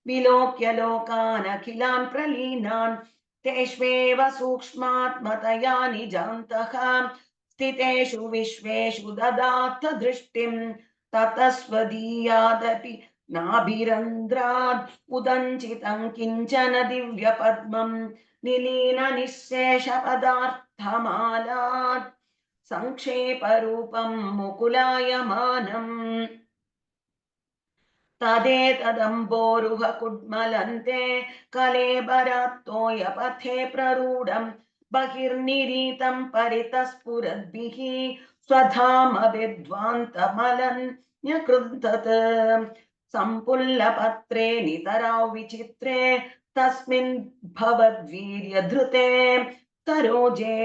विलोक्य लोकान् अखिलान् प्रलीनान् तेष्वेव सूक्ष्मात्मतया निजान्तः स्थितेषु विश्वेषु ददाथ दृष्टिं ततस्वदीयादपि नाभिरन्ध्राद् उदञ्चितं किञ्चन दिव्यपद्मं निलीन निःशेषपदार्थमालात् संक्षेपरूपं मुकुलायमानम् तदेतदम्बोरुह कुड्मलन्ते कलेबरात्तोयपथे प्ररूढं बहिर्निरीतं परितस्फुरद्भिः स्वधामविद्वान्तमलन्यकृन्तत् सम्पुल्लपत्रे नितरां विचित्रे तस्मिन् भवद्वीर्यधृते सरोजे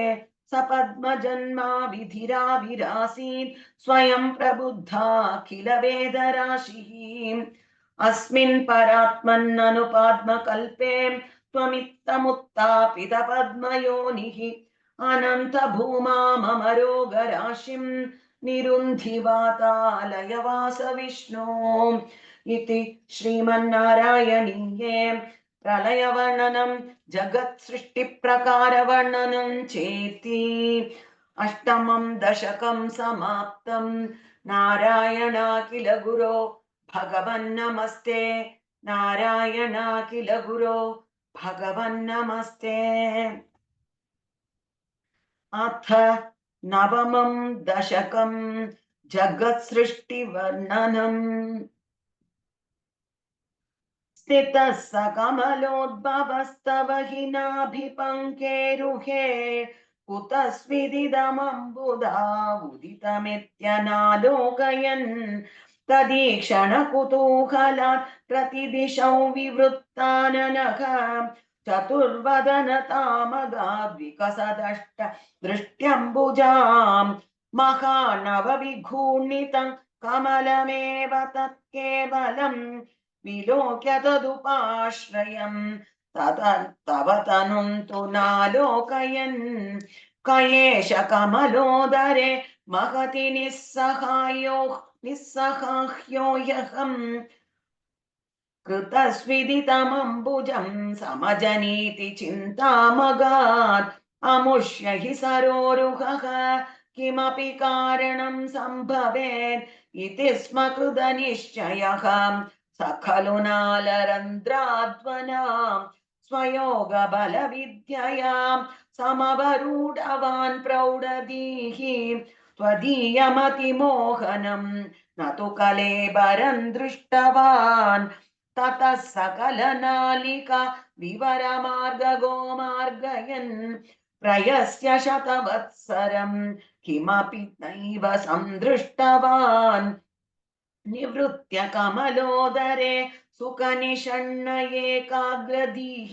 सपद्मजन्मा विधिराविरासीत् स्वयं प्रबुद्धा किल वेदराशिः अस्मिन् परात्मन्ननुपाद्मकल्पे त्वमित्तमुत्तापितपद्मयोनिः अनन्तभूमा मम रोगराशिं निरुन्धि वातालयवास विष्णो इति श्रीमन्नारायणीये प्रलयवर्णनं जगत्सृष्टिप्रकारवर्णनं चेति अष्टमं दशकं समाप्तम्। नारायणाखिल गुरो भगवन्नमस्ते नारायणाखिल गुरो भगवन्नमस्ते। अथ नवमं दशकं जगत्सृष्टिवर्णनम्। स्थितः स कमलोद्भवस्तव हि नाभिपङ्केरुहे कुतस्विदिदमम्बुधा उदितमित्यनालोकयन् तदीक्षणकुतूहलात् प्रतिदिशौ विवृत्ताननः चतुर्वदनतामगाद्विकसदष्ट दृष्ट्यम्बुजाम् महानवविघूर्णितं कमलमेव तत्केवलम् विलोक्य तदुपाश्रयम् तव तनुं तु नालोकयन् कयेश कमलोदरे महति निस्सहाह्यो ह्यहम् कृतस्विदितमम्बुजं समजनीति चिन्तामगात् अमुष्य हि सरोरुहः किमपि कारणं सम्भवेत् इति स्म कृतनिश्चयः स खलु नालरन्ध्राध्वनां स्वयोगबलविद्यया समवरूढवान् प्रौढधीः त्वदीयमतिमोहनं न तु कलेबरं दृष्टवान् ततः सकलनालिका विवरमार्गगो मार्गयन् प्रयस्य शतवत्सरम् किमपि नैव सन्दृष्टवान् निवृत्य कमलोदरे सुखनिषण्ण एकाग्रधीः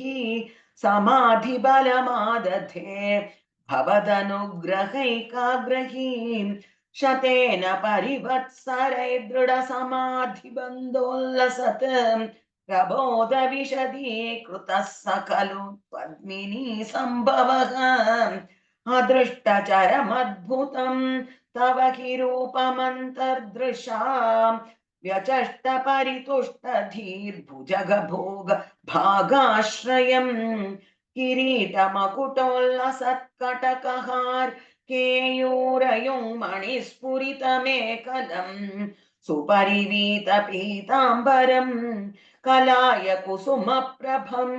समाधिबलमादधे भवदनुग्रहैकाग्रहीं शतेन परिवत्सरैर्दृढसमाधिबन्धोल्लसत् प्रबोधविशदीकृतः स खलु पद्मिनी सम्भवः अदृष्टचरमद्भुतं तव हि रूपमन्तर्दृशाम् व्यचष्ट परितुष्ट धीर्भुजगभोग भागाश्रयम् किरीटमकुटोल्लसत्कटकहार केयूरयुं मणिस्फुरितमेकलम् सुपरिवीत पीताम्बरम् कलाय कुसुमप्रभम्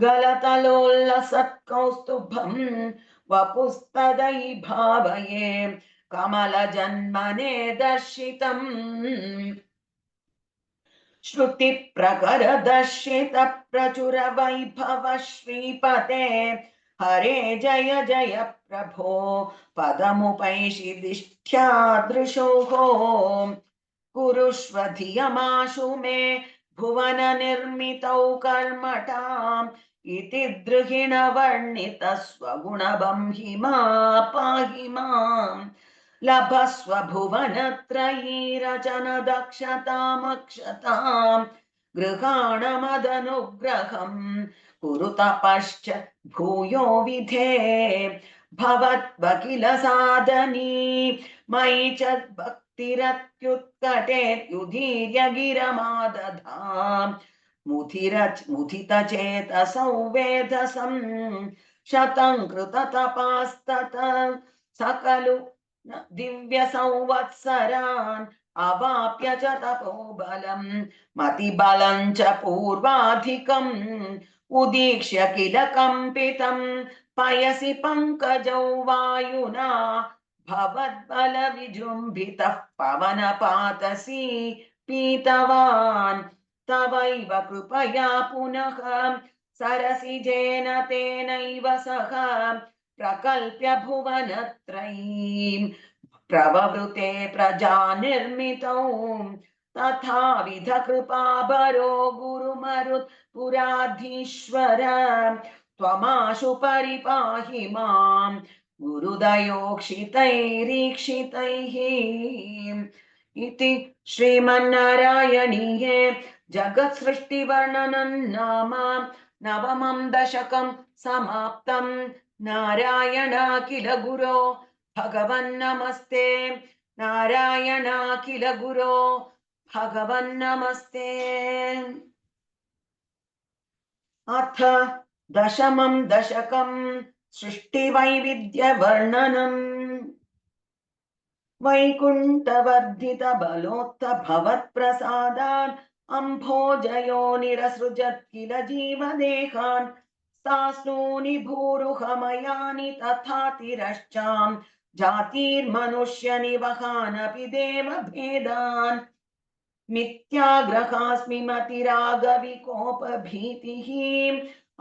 गलतलोल्लसत्कौस्तुभम् वपुस्तदै भावये कमलजन्मने दर्शितम् श्रुतिप्रकरदर्शित प्रचुर वैभव श्रीपते हरे जय जय प्रभो पदमुपैषिदिष्ठ्यादृशोः कुरुष्व धियमाशु मे भुवन निर्मितौ कर्मटाम् इति द्रुहिण वर्णित स्वगुणबंहिमा पाहि माम् लभस्व भुवनत्रयीरचन दक्षतामक्षताम् गृहाणमदनुग्रहम् कुरु तपश्च भूयो विधे भवद्वकिल साधनी मयि च भक्तिरत्युत्कटेत्युदीर्य गिरमादधाम् मुदितचेतसौ वेधसम् शतं कृततपास्तत सकलु दिव्य संवत्सरान् अवाप्य च तपोबलम् मतिबलं च पूर्वाधिकम् उदीक्ष्य किल कम्पितं पयसि पङ्कजौ वायुना भवद्बल विजृम्भितः पवनपातसी पीतवान् तवैव कृपया पुनः सरसिजेन तेनैव सह प्रकल्प्य भुवनत्रयीं प्रववृते प्रजा निर्मितौ तथाविध कृपाबरो गुरुमरुत् पुराधीश्वर त्वमाशु परिपाहि मां गुरुदयोक्षितैरीक्षितैः इति श्रीमन्नारायणीये जगत्सृष्टिवर्णनं नाम नवमं दशकं समाप्तम् नारायणाखिल गुरो भगवन्नमस्ते नारायणाखिल गुरो भगवन्नमस्ते। अथ दशमं दशकं सृष्टिवैविध्यवर्णनम् वैकुण्ठवर्धित बलोत्थ भवत्प्रसादान् अम्भोजयो निरसृजत् किल जीवदेहान् सासूनि भूरुहमयानि तथा तिरश्चाम् जातिर्मनुष्यनिवहानपि देवभेदान् मिथ्याग्रहास्मि मतिरागविकोपभीतिः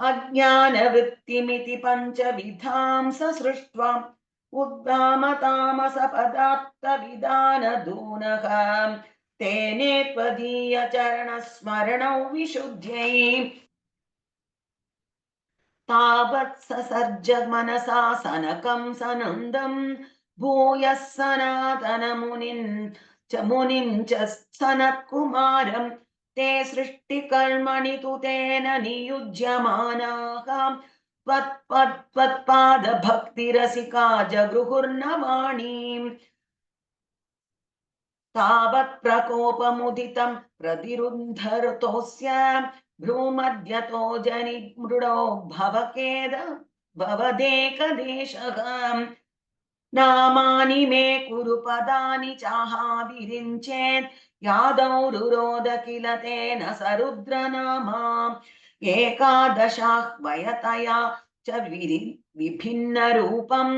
अज्ञानवृत्तिमिति पञ्चविधां ससृष्ट्वा उद्दामतामसपदार्थविधानदूनः तेने त्वदीयचरणस्मरणौ विशुद्ध्यै तावत् ससर्ज मनसा सनकं सनन्दं भूयः मुनिं च सनत्कुमारं ते सृष्टिकर्मणि तु तेन नियुज्यमानाः त्वत्पादभक्तिरसिका जगृहुर्नवाणीम् तावत् प्रकोपमुदितं प्रतिरुद्धरतोऽस्य भ्रूमध्यतो जनिमृडो भवदेकदेशः नामानि मे कुरु पदानि चाहाविरिञ्चेत् यादौ रुरोद किल तेन सरुद्रनामा एकादशाह्वयतया च विभिन्नरूपं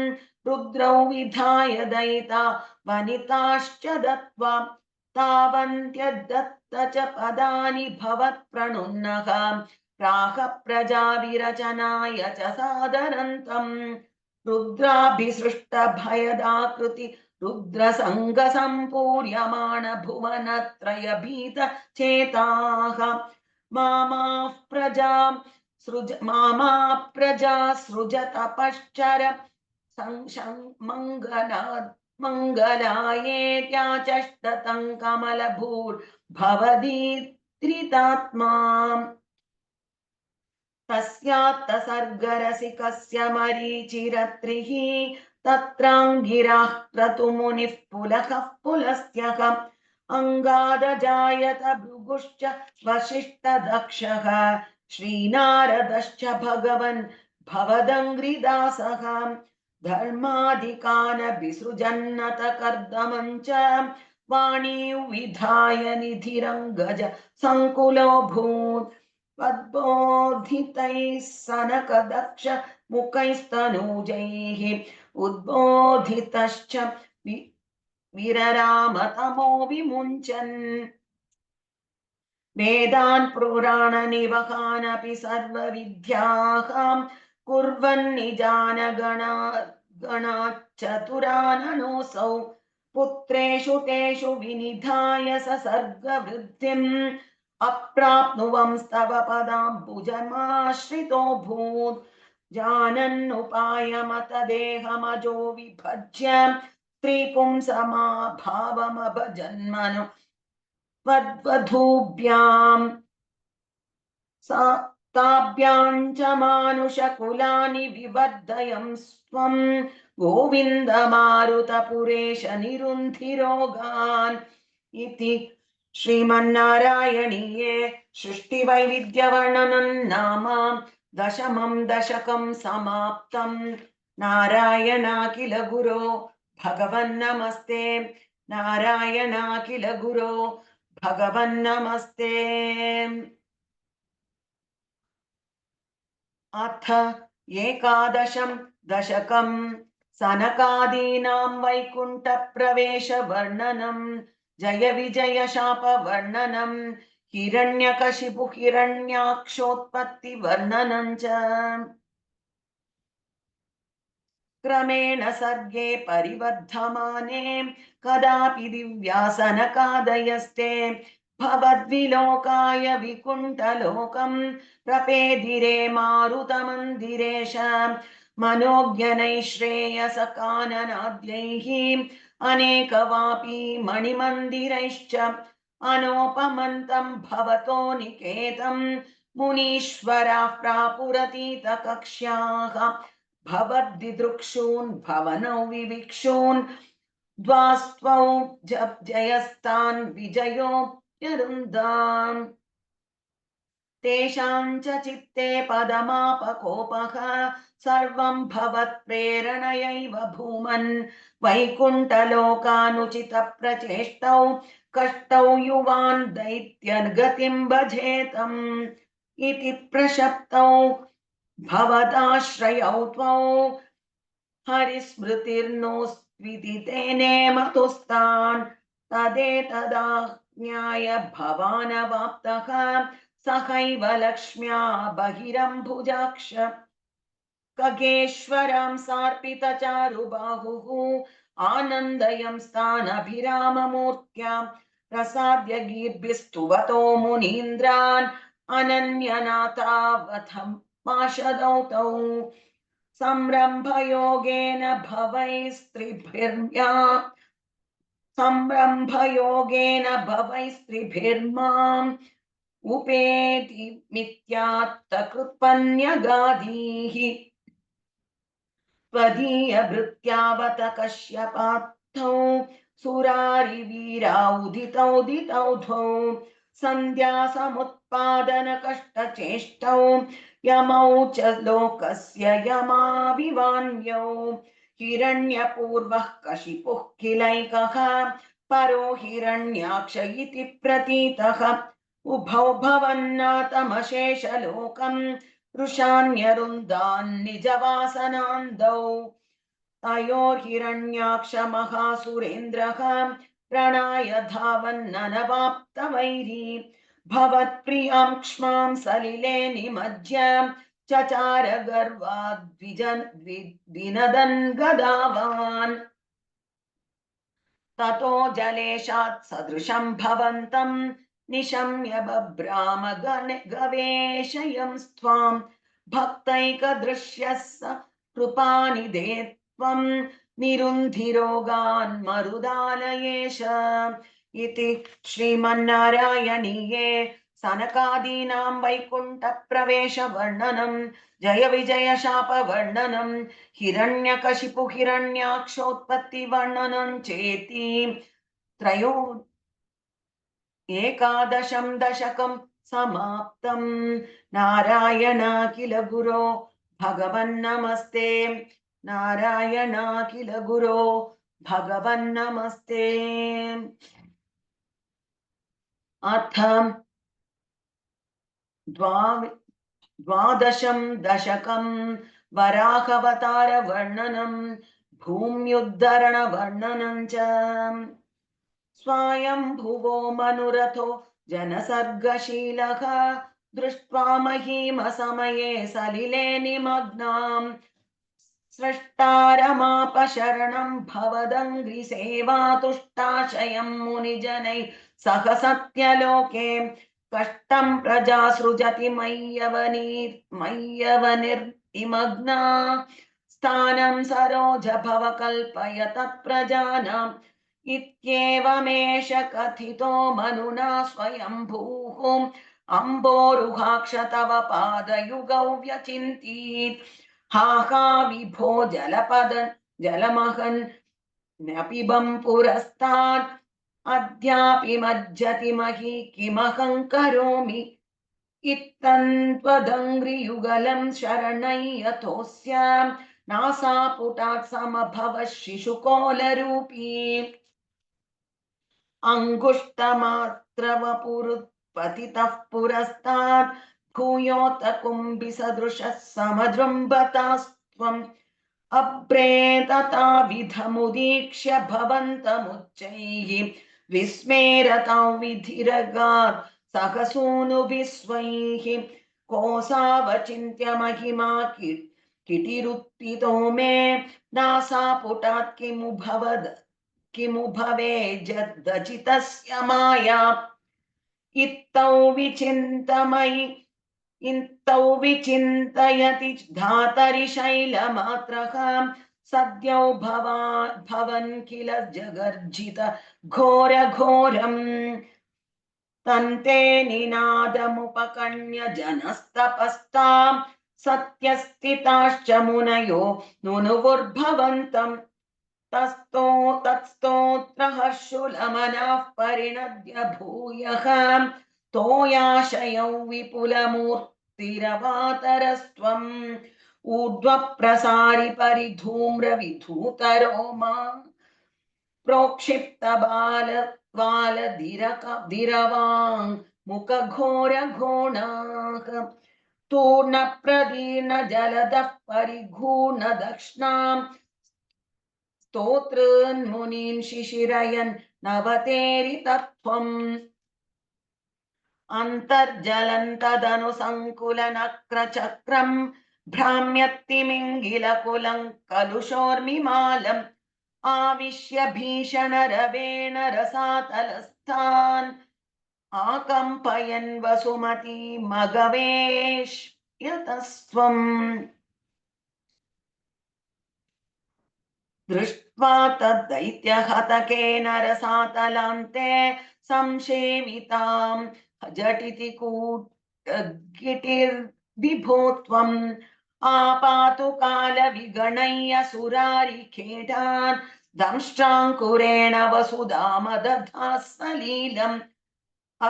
रुद्रौ विधाय दयिता वनिताश्च दत्त्वा तावन्त्यदत्त च पदानि भवत्प्रणुन्नः प्राह प्रजाविरचनाय च सादरन्तम् रुद्राभिसृष्टभयदाकृति रुद्रसङ्गसम्पूर्यमाण भुवनत्रयभीत चेताः मामाः प्रजा सृज तपश्चर मङ्गलायेत्याचष्टतं कमलभूर्भवदीत्रितात्मा तस्यात्तसर्गरसिकस्य मरीचिरत्रिः तत्राङ्गिराः क्रतुमुनिः पुलकः पुलस्त्यः अङ्गादजायत भृगुश्च वसिष्ठदक्षः श्रीनारदश्च भगवन् भवदङ्घ्रिदासः धर्मादिकान् विसृजन्नत कर्दमञ्च वाणी विधाय निधिरङ्गज सङ्कुलोऽभूत् तद्बोधितैः सनकदक्ष मुखैस्तनूजैः उद्बोधितश्च विररामतमो विमुञ्चन् वेदान् पुराणनिवहानपि सर्वविद्याः कुर्वन्निजान गणाच्चतुराननोऽसौ पुत्रेषु तेषु विनिधाय ससर्गवृद्धिम् अप्राप्नुवंस्तव पदाम्बुजमाश्रितो भूत् जानन्नुपायमत देहमजो विभज्य स्त्रीपुंसमाभावमभजन्मनु त्वद्वधूभ्याम् ताभ्यां च मानुषकुलानि विवर्धयं स्वं गोविन्द मारुतपुरेश निरुन्धिरोगान् इति श्रीमन्नारायणीये सृष्टिवैविध्यवर्णनं नाम दशमं दशकं समाप्तं नारायणाखिल गुरो भगवन्नमस्ते नारायणाखिल गुरो भगवन्नमस्ते अथ एकादशं दशकं सनकादीनां वैकुण्ठप्रवेशवर्णनं जय विजय शापवर्णनं हिरण्यकशिपु हिरण्याक्षोत्पत्तिवर्णनं च क्रमेण सर्गे परिवर्धमाने कदापि दिव्यासनकादयस्ते भवद्विलोकाय विकुण्ठलोकं प्रपेदिरे मारुतमन्दिरेश मनोज्ञनैः श्रेयसकाननाद्यैः अनेकवापी मणिमन्दिरैश्च अनोपमन्तं भवतो निकेतं मुनीश्वराः प्रापुरतीतकक्ष्याः भवद्दिदृक्षून् भवनौ विविक्षून् द्वास्त्वौ जयस्तान् विजयोऽप्यरुन्दान् तेषां च चित्ते पदमापकोपः सर्वं भवत्प्रेरणयैव भूमन् वैकुण्ठलोकानुचितप्रचेष्टौ कष्टौ युवान् दैत्यगतिं भजेतम् इति प्रशप्तौ भवदाश्रयौ त्वौ हरिस्मृतिर्नोस्त्विति तेने मतुस्तान् तदेतदाज्ञाय भवानवाप्तः सहैव लक्ष्म्या बहिरम्भुजाक्ष खगेश्वरं सार्पितचारुबाहुः आनन्दयं स्थानभिराममूर्त्या प्रसाद्य गीर्भिस्तुवतो मुनीन्द्रान् अनन्यनाथावथं माशदौ तौ संरम्भयोगेन भवैस्त्रिभिर्या संरम्भयोगेन भवैस्त्रिभिर्माम् उपेति मिथ्यात्तकृत्पन्यगाधीः त्वदीयभृत्यावत कश्यपात्थौ सुरारिवीराउदितौ दितौ सन्ध्या समुत्पादन कष्टचेष्टौ यमौ च लोकस्य यमाविवान्यौ हिरण्यपूर्वः कशिपुः किलैकः परो हिरण्याक्ष इति प्रतीतः उभौ भवन्नाथमशेषलोकम् वृषान्यरुन्दान् निजवासनान्दौ तयोर्हिरण्याक्ष महासुरेन्द्रः प्रणाय धावन्ननवाप्तवैरी भवत्प्रियां क्ष्मां सलिले निमज्य चचार गर्वाद्विनदन् गदावान् ततो जलेशात् सदृशं भवन्तं निशम्य बभ्राम गवेशयं स्वां भक्तैकदृश्यः स कृपानिधे त्वं निरुन्धिरोगान् मरुदालयेश इति श्रीमन्नारायणीये सनकादीनां वैकुण्ठप्रवेशवर्णनं जय विजय शापवर्णनं हिरण्यकशिपु हिरण्याक्षोत्पत्तिवर्णनं चेति त्रयो एकादशं दशकं समाप्तं नारायणाखिल गुरो भगवन्नमस्ते नारायणाखिल गुरो भगवन्नमस्ते अथ द्वादशं दशकं वराहवतार वर्णनं भूम्युद्धरण वर्णनं च स्वायंभुवो मनुरथो जनसर्गशीलः दृष्ट्वा महीमसमये सलिले निमग्नाम् स्रष्टारमापशरणं भवदङ्घ्रिसेवातुष्टाशयं मुनिजनैः सह सत्यलोके कष्टं प्रजा सृजति मय्यवनिर्मग्ना स्थानं सरोज भव कल्पय तत्प्रजानाम् इत्येवमेष कथितो मनुना स्वयंभूः अम्बोरुहाक्ष तव पादयुगौ व्यचिन्तीत् हा हा विभो जलपद जलमहन् न्यपिबं पुरस्तात् अद्यापि मज्जति मही किमहं करोमि इत्तन्त्वदङ्घ्रियुगलं शरणै यतोऽस्य नासापुटात् समभव शिशुकोलरूपी अङ्गुष्टमात्रवपुरुत्पतितः पुरस्तात् भूयोत कुम्भिसदृशः समजृम्भतास्त्वम् अप्रेतता विधमुदीक्ष्य भवन्तमुच्चैः विस्मेरतां विधिरगात् सहसूनुभिः स्वैः कोसावचिन्त्य महिमा किटिरुत्थितो मे नासापुटात् किमु भवेज्जदचितस्य माया इत्थौ विचिन्तयति धातरि शैलमात्रः सद्यो भवन् किल जगर्जित घोरघोरम् तन्ते निनादमुपकण्य जनस्तपस्तां सत्यस्थिताश्च मुनयो नुनुवुर्भवन्तम् तत्स्तोत्रहर्षुलमनः परिणद्य भूयः तोयाशयौ विपुलमूर्तिरवातरस्त्वम् ऊर्ध्वप्रसारि परिधूम्रविधूतरोमा प्रोक्षिप्तबालधीरवाङ् मुखघोरघोणाः तूर्णप्रदीर्ण जलदः परिघूर्णदक्ष्णाम् स्तोत्रन्मुनीन् शिशिरयन् नवतेरितत्वम् अन्तर्जलन् तदनु सङ्कुलनक्रचक्रम् भ्राम्यत्तिमिङ्गिलकुलं कलुषोर्मिमालम् आविश्य भीषणरवेण रसातलस्थान् आकम्पयन् वसुमती मगवेश यतस्त्वम् दृष्ट्वा तद्दैत्यहतकेन रसातलान्ते संसेविताम् झटिति कूटगिटिर्विभो त्वम् आपातु कालविगणय्य सुरारिखेटान् दंष्ट्राङ्कुरेण वसुधामदधा सलीलम्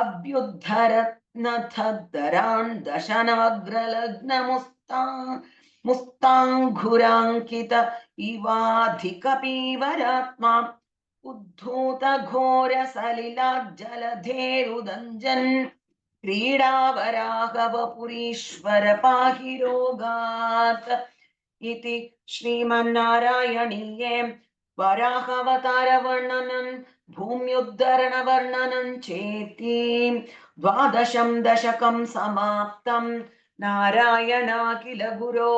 अभ्युद्धरत्नथद्धरान् दशनाग्रलग्नमुस्ता मुस्ताङ्घुराङ्कित इवाधिकपीवरात्मा उद्धूत घोर सलिलाज्जलधेरुदञ्जन् क्रीडावराहवपुरीश्वर पाहि रोगात् इति श्रीमन्नारायणीये वराहावतारवर्णनं भूम्युद्धरणवर्णनं चेति द्वादशं दशकं समाप्तं नारायणाखिल गुरो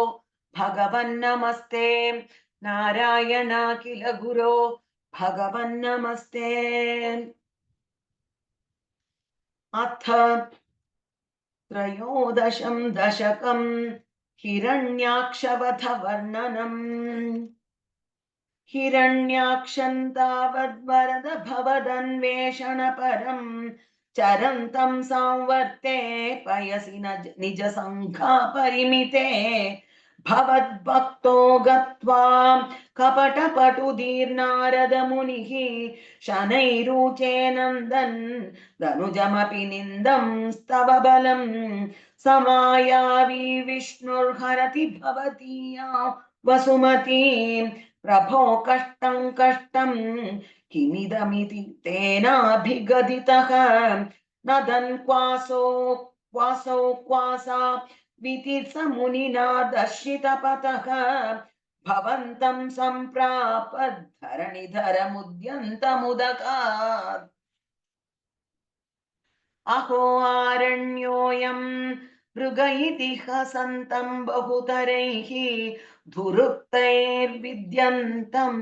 भगवन्नमस्ते नारायणाखिल गुरो भगवन्नमस्ते अथ त्रयोदशं दशकं हिरण्याक्षवध वर्णनम् हिरण्याक्षन्तावद्वरद भवदन्वेषण परम् चरन्तं संवर्ते पयसि निज सङ्घा परिमिते भवद्भक्तो गत्वा कपटपटुधीर्नारद मुनिः शनैरुचे नन्दन् धनुजमपि निन्दं स्तव बलं समायावी विष्णुर्हरति भवतीया वसुमती प्रभो कष्टं कष्टं किमिदमिति तेनाभिगदितः नदन् क्वासा वितीर्थ मुनिना दर्शितपतः भवन्तं सम्प्राप धरणिधरमुद्यन्तमुदकात् अहो आरण्योऽयं मृग इति हसन्तं बहुतरैः धुरुक्तैर्विद्यन्तं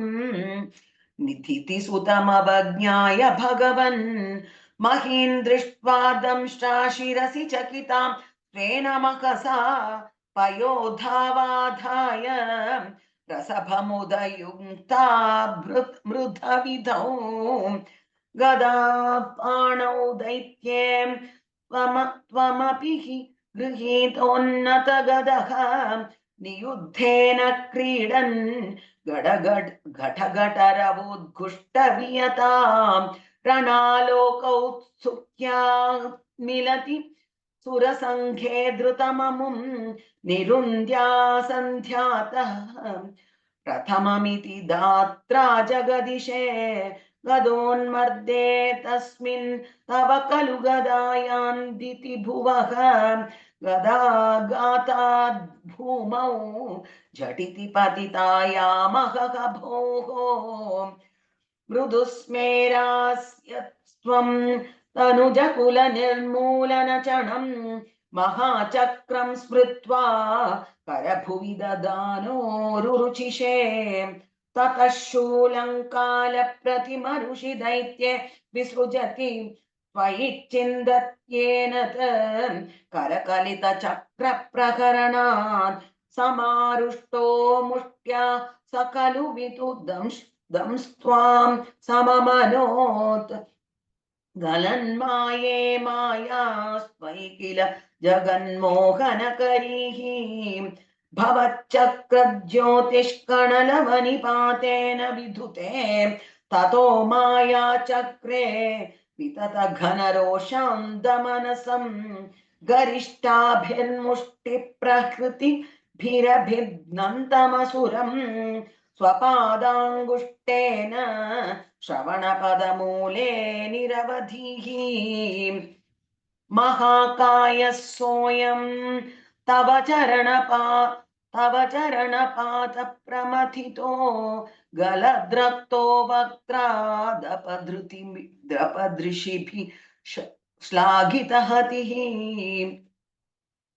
निथिति सुतमवज्ञाय भगवन् महीन् दृष्ट्वा दंष्ट्रा शिरसि चकितां स्वेन महसा पयोधावाधाय रसभमुदयुक्ता मृधविधौ गदापाणौ दैत्ये त्वमपि हि गृहीतोन्नतगदः नियुद्धेन क्रीडन् घटघटरवोद्घुष्टवियतां रणालोकौत्सुक्या मिलति सुरसङ्घे धृतममुं निरुन्द्या सन्ध्यातः प्रथममिति दात्रा जगदिशे गदोन्मर्दे तस्मिन् तव खलु गदायान्दिति भुवः गदाघाताद् भूमौ झटिति पतितायामः भोः मृदुस्मेरास्य त्वं तनुजकुलनिर्मूलनचणं महाचक्रं स्मृत्वा करभुवि ददानोरुचिषे ततः शूलङ्कालप्रतिमरुषि दैत्ये विसृजति त्वयि चिन्दत्येन करकलितचक्रप्रकरणात् समारुष्टो मुष्ट्या स खलु दंस्त्वां सममनोत् गलन्माये मायास्त्वयि किल जगन्मोहनकरीः भवच्चक्रज्योतिष्कणलवनिपातेन विधुते ततो मायाचक्रे वितत घनरोषां दमनसं गरिष्ठाभिर्मुष्टिप्रहृतिभिरभिघ्नन्तमसुरम् स्वपादाङ्गुष्ठेन श्रवणपदमूले निरवधिः महाकायः सोऽयं तव चरणपात प्रमथितो गलद्रक्तो वक्त्रादपधृतिभिः श्लाघितहतिः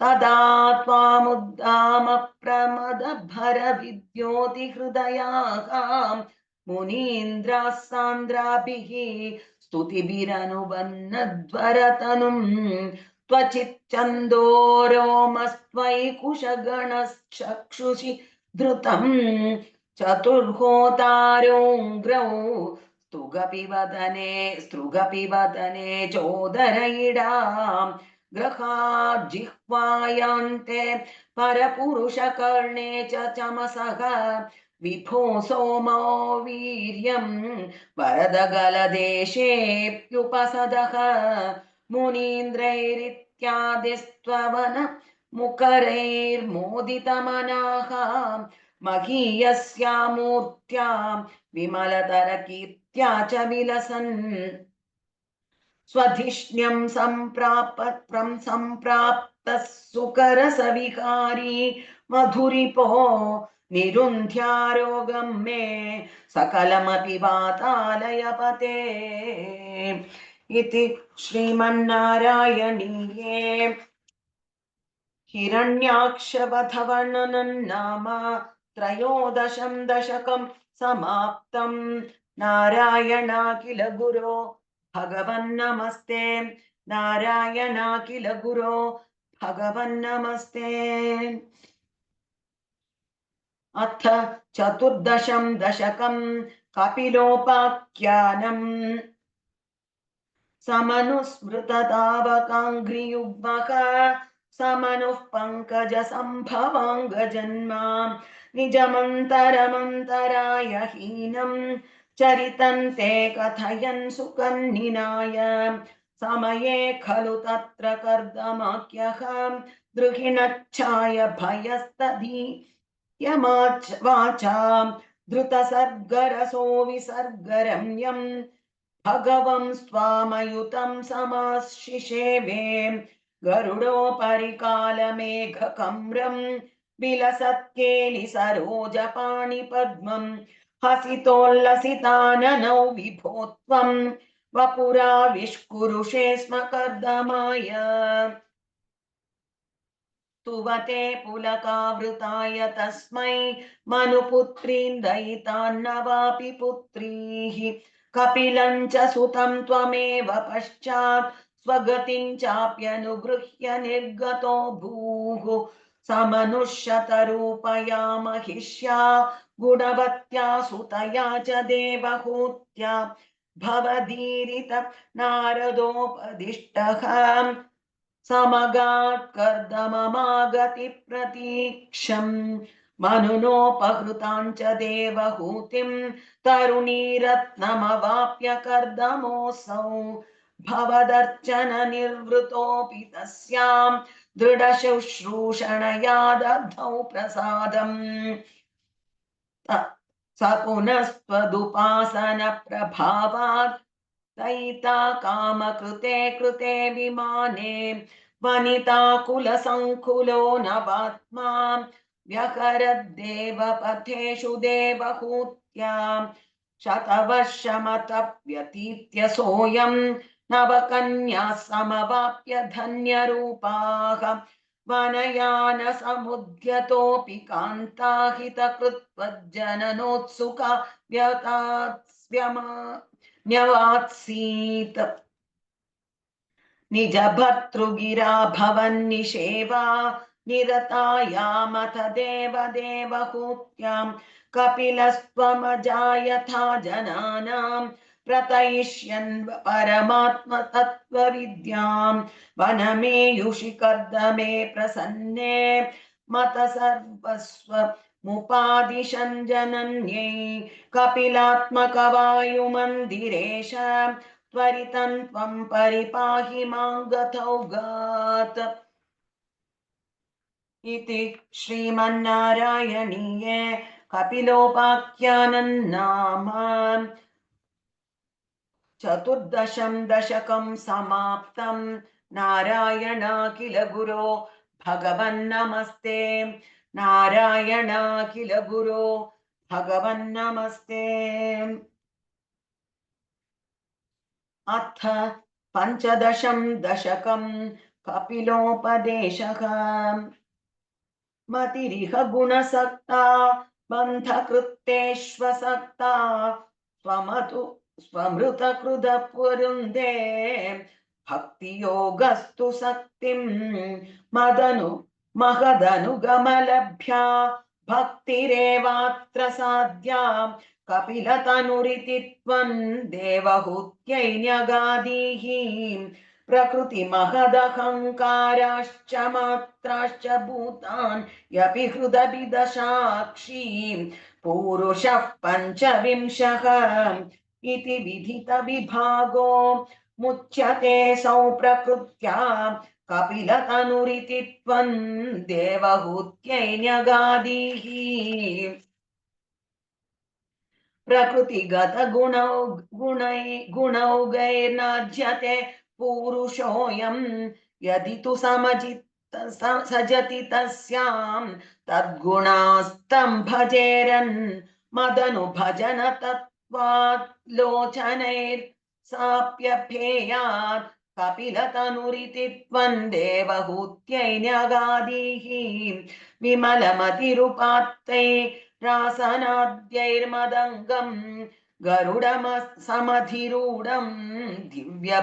तदा त्वामुद्दामप्रमदभरविद्योतिहृदयाः मुनीन्द्राः सान्द्राभिः स्तुतिभिरनुबन्नध्वरतनुम् त्वचिच्चन्दोरोमस्त्वयि कुशगणश्चक्षुषि धृतम् चतुर्होतारोऽङ्ग्रौ स्तृगपि वदने चोदरयिडाम् ग्रहात् जिह्वायान्ते परपुरुषकर्णे च चमसः विभो सोमो वीर्यं वरदगलदेशेऽप्युपसदः मुनीन्द्रैरित्यादिस्त्ववन मुकरैर्मोदितमनाः महीयस्या विमलतरकीर्त्या च विलसन् स्वधिष्ण्यं सम्प्राप्तः सुकरसविकारी मधुरिपो निरुन्ध्यारोगं मे सकलमपि वातालयपते इति श्रीमन्नारायणीये हिरण्याक्षवधवर्णनं नाम त्रयोदशं दशकं समाप्तम् नारायणाखिल गुरो भगवन्नमस्ते नारायणाखिल गुरो भगवन्नमस्ते अथ चतुर्दशं दशकं कपिलोपाख्यानम् समनुस्मृततावकाङ्घ्रियुग्मः समनुः पङ्कजसम्भवाङ्गजन्मा निजमन्तरमन्तराय हीनं चरितं ते कथयन् सुकन्निनाय समये खलु तत्र कर्दमाख्यः द्रुहिणच्छाय भयस्तदीयमाच धृतसर्गरसो विसर्गरम्यम् भगवं स्वामयुतं समाशिषेवे गरुडोपरि कालमेघकम्रं विलसत्केलि सरोजपाणिपद्मं हसितोल्लसिताननौ विभो त्वं वपुराविष्कुरुषे स्म कर्दमाय स्तुवते पुलकावृताय तस्मै मनुपुत्रीं दयितान्नवापि पुत्रीः कपिलं च सुतं त्वमेव पश्चात् स्वगतिं चाप्यनुगृह्य निर्गतो भूः समनुष्यतरूपया महिष्या गुणवत्या सुतया च देवहूत्या भवदीरित नारदोपदिष्टः समगात् कर्दममागति प्रतीक्षम् मनुनोपहृतां च देवहूतिं तरुणीरत्नमवाप्य कर्दमोऽसौ भवदर्चन निर्वृतोऽपि तस्यां दृढशुश्रूषणया दधौ प्रसादम् स पुनस्त्वदुपासन प्रभावात् दयिता कामकृते विमाने वनिता कुलसङ्कुलो नवात्मा व्यहरद्देवपथेषु देवहूत्या शतवर्षमत व्यतीत्य सोऽयं नवकन्याः समवाप्य धन्यरूपाः वनयान समुद्यतोऽपि कान्ताहितकृत्वज्जननोत्सुका व्यतास्व्यमा न्यवात्सीत निज भर्तृगिरा भवन्निषेवा निरतायामथ देवदेवहूत्यां कपिलस्त्वमजायथा जनानां प्रतयिष्यन् परमात्मतत्त्वविद्यां वनमेयुषि कर्दमे प्रसन्ने मत सर्वस्व मुपादिशन् जनन्यै कपिलात्मकवायुमन्दिरेश त्वरितं त्वं परिपाहि मां गतौगात् इति श्रीमन्नारायणीये कपिलोपाख्यानं नाम चतुर्दशं दशकं समाप्तं नारायणाखिल गुरो भगवन्नमस्ते नारायणाखिल गुरो भगवन्नमस्ते। अथ पञ्चदशं दशकं कपिलोपदेशः। मतिरिह गुणसक्ता बन्धकृत्तेष्वसक्ता स्वमतु स्वमृतकृदपुरुन्दे भक्तियोगस्तु सक्तिं मदनु महदनुगमलभ्या भक्तिरेवात्र साध्या कपिलतनुरिति त्वं देवहूत्यै न्यगादीः प्रकृतिमहदहङ्काराश्च मात्राश्च भूतान् यपि हृदभिदशाक्षी पूरुषः पञ्चविंशः इति विदितविभागो मुच्यते सौ प्रकृत्या कपिलतनुरिति त्वं देवहूत्यै न्यगादीः गुणौगैर्नाज्यते पूरुषोऽयं यदि तु सजति तस्यां तद्गुणास्तं भजेरन् मदनुभजन तत्त्वात् लोचनैर्साप्यभेयात् कपिलतनुरिति त्वं देवहूत्यै न्यगादीः विमलमतिरुपात्तै रासनाद्यैर्मदङ्गं गरुडमसमधिरूढं दिव्यभूषायुधाङ्गं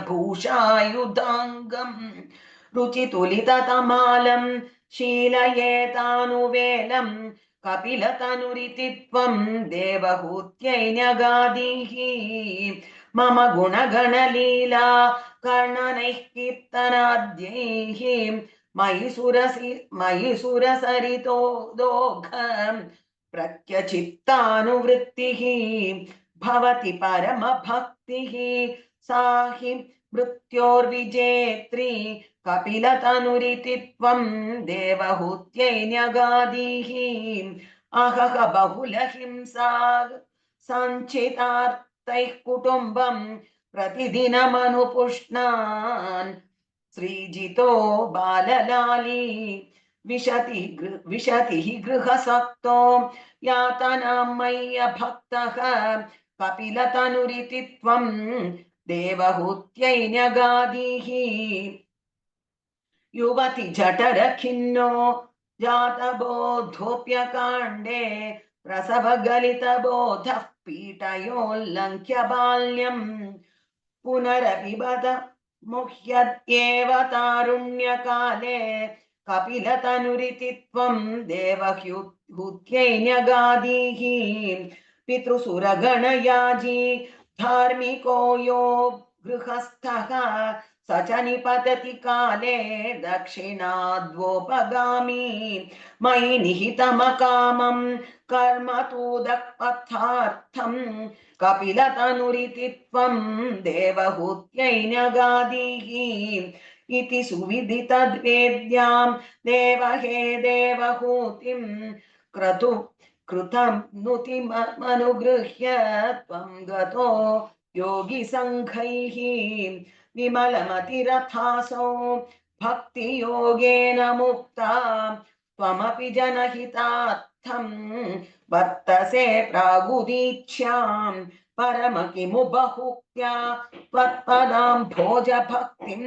रुचितुलिततमालं शीलयेतानुवेलं कपिलतनुरिति त्वं देवहूत्यै न्यगादीः मम गुणगणलीला कर्णनैः कीर्तनाद्यैः मयि सुरसरितो दोघम् प्रत्यचित्तानुवृत्तिः भवति परमभक्तिः सा हि मृत्योर्विजेत्री कपिलतनुरिति त्वं देवहूत्यै न्यगादीः अहह बहुलहिंसा सञ्चितार्थैः कुटुम्बं प्रतिदिनमनुपुष्णान् श्रीजितो बाललाली विशतिः गृहसक्तो यातनां मय्यभक्तः कपिलतनुरिति त्वं देवहूत्यै न्यगादीः युवति जठरखिन्नो जातबोधोऽप्यकाण्डे प्रसवगलितबोधः पीठयोल्लङ्घ्य बाल्यम् पुनरपिबद मुह्यत्येव तारुण्यकाले कपिलतनुरिति त्वं देवहूत्यै न्यगादीः पितृसुरगणयाजी धार्मिको यो गृहस्थः स च निपतति काले दक्षिणाद्वोपगामी मयि निहितमकामं कर्म तूदपथार्थं कपिलतनुरिति त्वं देवहूत्यै न्यगादीः इति सुविदितद्वेद्यां देवहे देवहूतिं कृतं नुतिमनुगृह्य त्वं गतो योगिसङ्घैः विमलमतिरथासौ भक्तियोगेन मुक्ता त्वमपि जनहितार्थं वर्तसे प्रागुदीक्ष्यां परम किमु बहुक्त्या त्वत्पदां भोजभक्तिं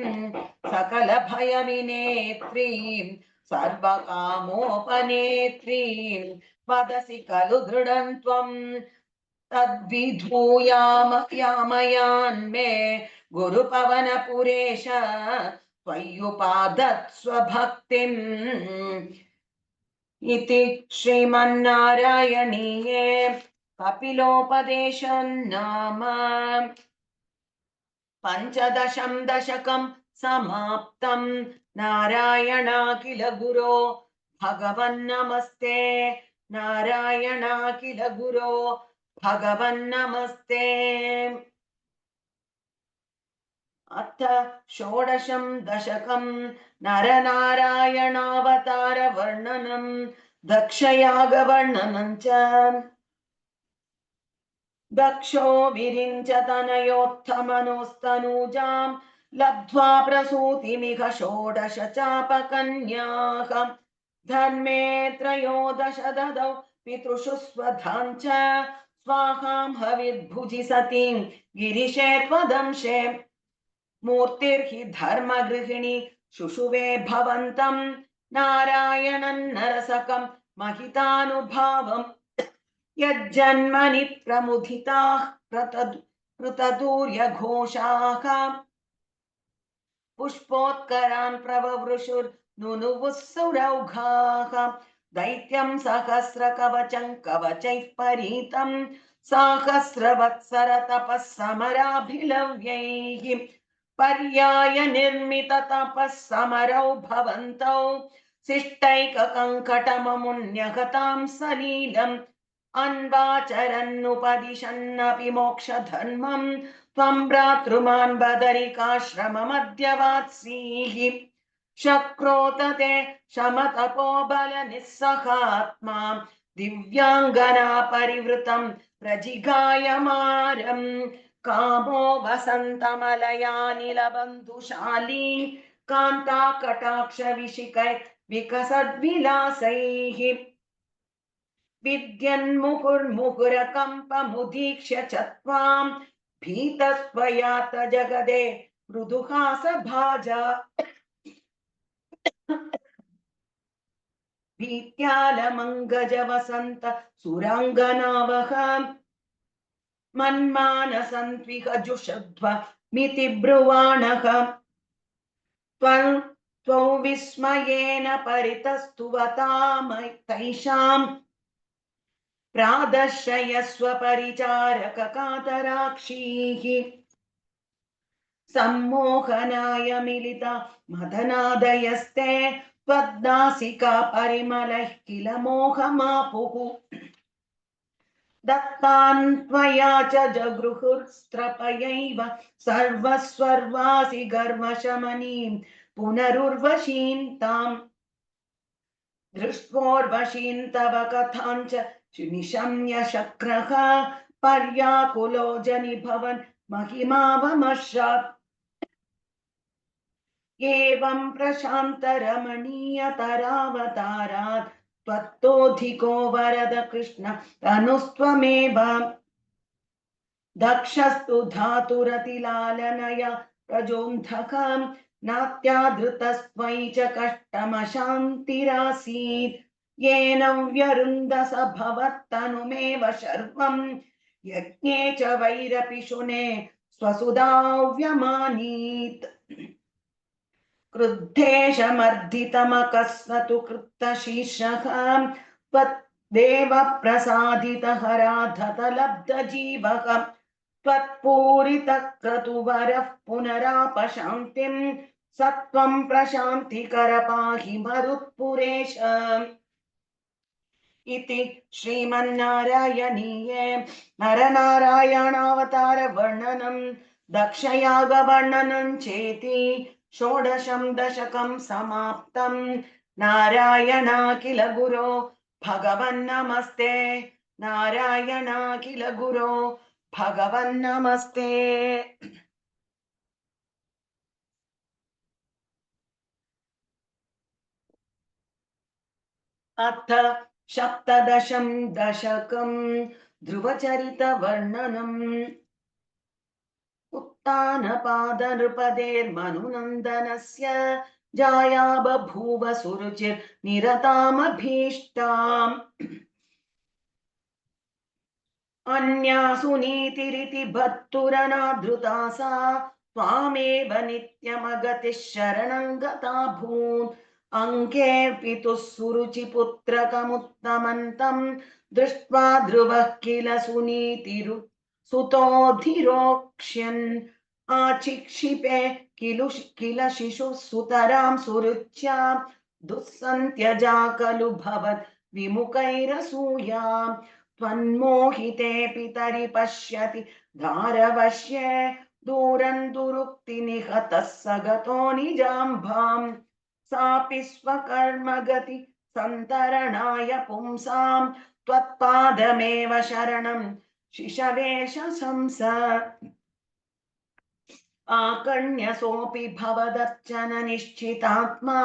सकलभयविनेत्रीं सर्वकामोपनेत्रीं वदसि खलु दृढं त्वं तद्विधूयामयान्मे गुरुपवनपुरेश त्वय्युपादत्स्वभक्तिम् इति श्रीमन्नारायणीये कपिलोपदेशं नाम पञ्चदशं दशकं समाप्तं। नारायणाखिल गुरो भगवन्नमस्ते। नारायणाखिल गुरो भगवन्नमस्ते। अथ षोडशं दशकं नरनारायणावतार वर्णनं दक्षयागवर्णनं च। दक्षो विरिञ्च तनयोत्थमनोस्तनूजां लब्ध्वा प्रसूतिमिह षोडश चापकन्याः धर्मे त्रयोदश ददौ पितृषु स्वधां च स्वाहां हविर्भुजि सतीं गिरिशे त्वदंशे मूर्तिर्हि धर्मगृहिणी शुशुवे भवन्तं नारायणं नरसकं महितानुभावम् यज्जन्मनि प्रमुदिताः कृतदूर्यघोषाः पुष्पोत्करान् प्रववृषुर्नुनुवुः सुरौघाः दैत्यं सहस्रकवचं कवचैः परीतं साहस्रवत्सरतपः समराभिलव्यैः पर्याय निर्मित तपः समरौ भवन्तौ शिष्टैककङ्कटममुन्यगतां सलीलम् अन्वाचरन्नुपदिशन्नपि मोक्षधर्मम् त्वं भ्रातृमान् बदरिकाश्रममद्यवात्सीः शक्रोतते शमतपोबलनिस्सहात्मा दिव्याङ्गना परिवृतं प्रजिगायमारम् कामो वसन्तमलयानिलबन्धुशाली कान्ताकटाक्षविशिकै विकसद्विलासैः विद्यन्मुहुर्मुहुरकम्पमुदीक्ष्य च त्वां भीतस्त्वयात जगदे मृदुहासभाजा भीत्यालमङ्गजवसन्त सुराङ्गनावः मन्मानसन्त्विह जुषध्वमिति ब्रुवाणः त्वं विस्मयेन परितस्तुवतामैतैषाम् प्रादर्शयस्व परिचारककातराक्षीः सम्मोहनाय मिलिता मदनादयस्ते त्वद्नासिका परिमलैः किल मोहमापुः दत्तान् त्वया च जगृहुर्स्त्रपयैव सर्वस्वर्वासि गर्वशमनीं पुनरुर्वशीं ताम् दृष्ट्वोर्वशीं तव कथाञ्च निशम्य शक्रः पर्याकुलो जनिभवन् महिमावमर्शात् एवं प्रशान्तरमणीयतरावतारात् त्वत्तोऽधिको वरद कृष्ण तनुस्त्वमेव दक्षस्तु धातुरतिलालनया प्रजोन्धकं नात्यादृतस्त्वयि च कष्टमशान्तिरासीत् येन व्यरुन्धस भवत्तनुमेव शर्वं यज्ञे च वैरपिशुने स्वसुधाव्यमानीत् क्रुद्धेशमर्दितमकस्सतु कृत्तशीर्षः त्वद्देवप्रसादितहराधतलब्धजीवः त्वत्पूरितक्रतुवरः पुनरापशान्तिं सत्वं प्रशान्तिकर पाहि मरुत्पुरेश इति श्रीमन्नारायणीये नरनारायणावतार वर्णनं दक्षयागवर्णनं चेति षोडशं दशकं समाप्तं नारायणाखिल गुरो भगवन्नमस्ते नारायणाखिल गुरो भगवन्नमस्ते। अथ सप्तदशं दशकं ध्रुवचरितवर्णनम् उत्तानपादनृपतेर्मनुनन्दनस्य जाया बभूव सुरुचिर्निरतामभीष्टाम् अन्यासु नीतिरिति भर्तुरनाधृता सा त्वामेव नित्यमगतिः शरणं गताभूत् अङ्केऽर्पितुः सुरुचिपुत्रकमुत्तमन्तं दृष्ट्वा ध्रुवः किल सुनीतिरु सुतोऽधिरोक्ष्यन् आचिक्षिपे किल शिशुः सुतरां सुरुच्या दुःसन्त्यजा खलु भवत् विमुखैरसूयाम् त्वन्मोहिते पितरि पश्यति धारवश्ये दूरं दुरुक्ति निहतः स गतो निजाम्भाम् सापि स्वकर्मगति सन्तरणाय पुंसां त्वत्पादमेव शरणं शिशवेश शंस आकर्ण्यसोऽपि भवदर्चन निश्चितात्मा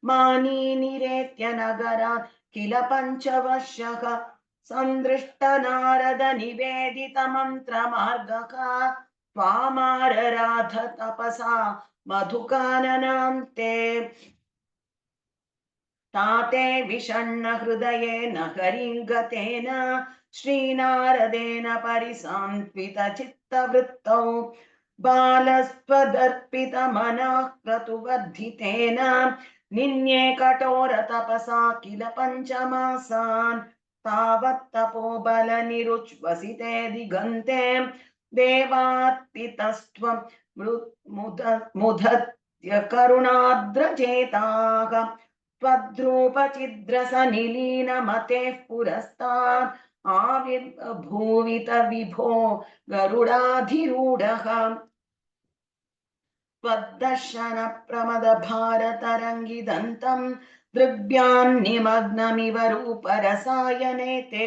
मानी निरेत्य नगरात् किल पञ्चवर्षः संदृष्ट नारद निवेदित मंत्र मार्गः त्वामारराध तपसा मधुकाननान्ते ताते विषण्ण हृदयेन हरिङ्गतेन श्रीनारदेन परिसान्त्वित चित्तवृत्तौ बालस्त्वदर्पित मनः क्रतुवर्धितेन निन्ये कठोर तपसा किल पञ्चमासान् तावत् तपोबल निरुच्वसिते दिगन्ते देवात्पितस्त्वं मुदत्य करुणाद्रचेताः त्वद्रूपचिद्रसनिलीनमतेः पुरस्तात् आविर्भूवित विभो गरुडाधिरूढः त्वद्दर्शन प्रमद भारतरङ्गिदन्तं दृग्भ्यां निमग्नमिव रूपरसायने ते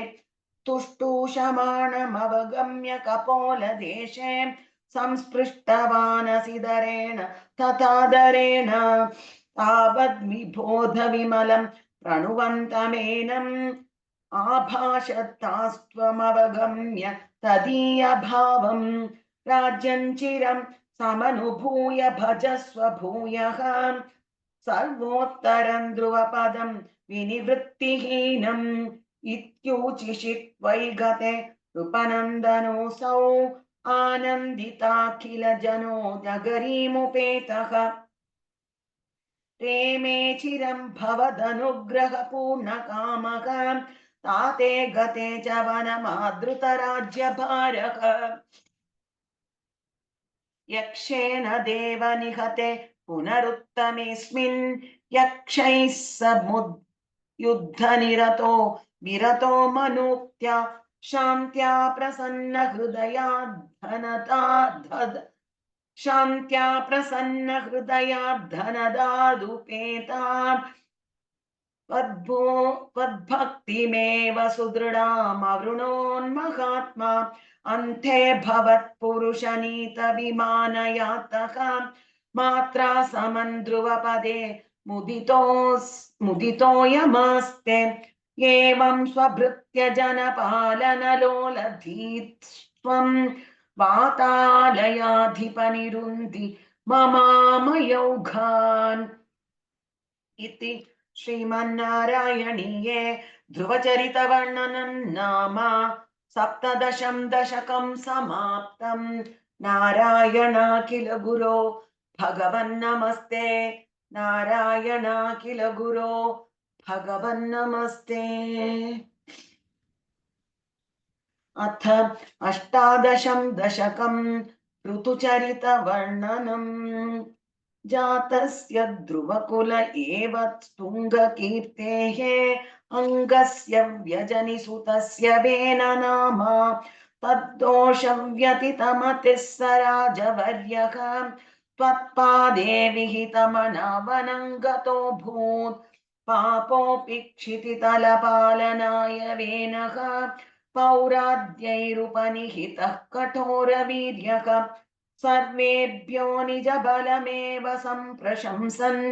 तुष्टूषमाणमवगम्य कपोलदेशे संस्पृष्टवानसिदरेण तथादरेण तावद्विबोध विमलं प्रणुवन्तमेनम् आभाषत्तास्त्वमवगम्य तदीयभावं राज्यञ्चिरं समनुभूय भजस्व भूयः सर्वोत्तरं ध्रुवपदं विनिवृत्तिहीनम् इत्यूचिषित्वै गते नृपनन्दनोऽसौ आनन्दिताखिल जनो नगरीमुपेतः प्रेमे चिरं भवदनुग्रहपूर्णकामः ताते गते च वनमादृतराज्यभारः यक्षेण देव निहते पुनरुत्तमेऽस्मिन् यक्षैः समुद्युद्धनिरतो विरतो मनुक्त्या शान्त्या प्रसन्न हृदया शान्त्या प्रसन्न हृदया धनदादुपेता त्वद्भक्तिमेव सुदृढामवृणोन्महात्मा अन्ते भवत्पुरुषनीत विमानयातः मात्रा समन्द्रुवपदे मुदितोऽयमास्ते एवं स्वभृत्य जनपालनलोलधीत्स्त्वं वातालयाधिपनिरुन्धि ममामयौघान् इति श्रीमन्नारायणीये ध्रुवचरितवर्णनं नाम सप्तदशं दशकं समाप्तम् नारायणाखिल गुरो भगवन्नमस्ते नारायणाखिल गुरो भगवन्नमस्ते। अथ अष्टादशं दशकं ऋतुचरितवर्णनम् जातस्य ध्रुवकुल एव स्तुङ्गकीर्तेः अङ्गस्य व्यजनिसुतस्य वेन नाम तद्दोषव्यतितमतिः स राजवर्यः त्वत्पादे विहितमनावनङ्गतोऽभूत् पापोऽपि क्षितितलपालनाय वेनः पौराद्यैरुपनिहितः कठोरवीर्यः सर्वेभ्यो निज बलमेव सम्प्रशंसन्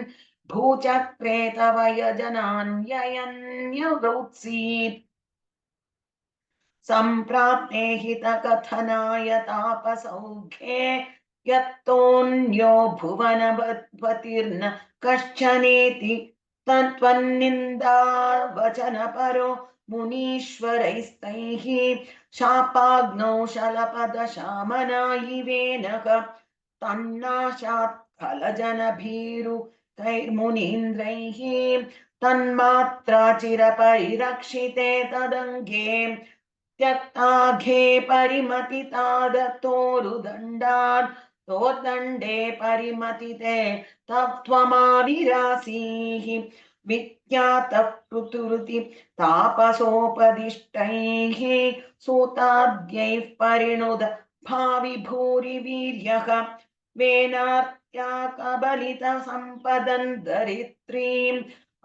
भूचक्रे तव यजनान्ययन्यवृत्सीत् सम्प्राप्ते हितकथनाय तापसौख्ये यत्तोऽन्यो भुवनवद्पतिर्न कश्चनेति तत्त्वन्निन्दावचनपरो मुनीश्वरैस्तैः शापाग्नौ शलपदशामनायिवेनः तन्नाशात् खलजनभीरुकैर्मुनीन्द्रैः तन्मात्रा चिरपरिरक्षिते तदङ्गे त्यक्ताघे परिमतितादतोरुदण्डात् तोर्दण्डे परिमतिते तत्त्वमाविरासीः विख्यातः पृथुरुति तापसोपदिष्टैः सूताद्यैः परिणुद भावि भूरि वीर्यः वेनार्त्या कबलित सम्पदन् दरित्रीम्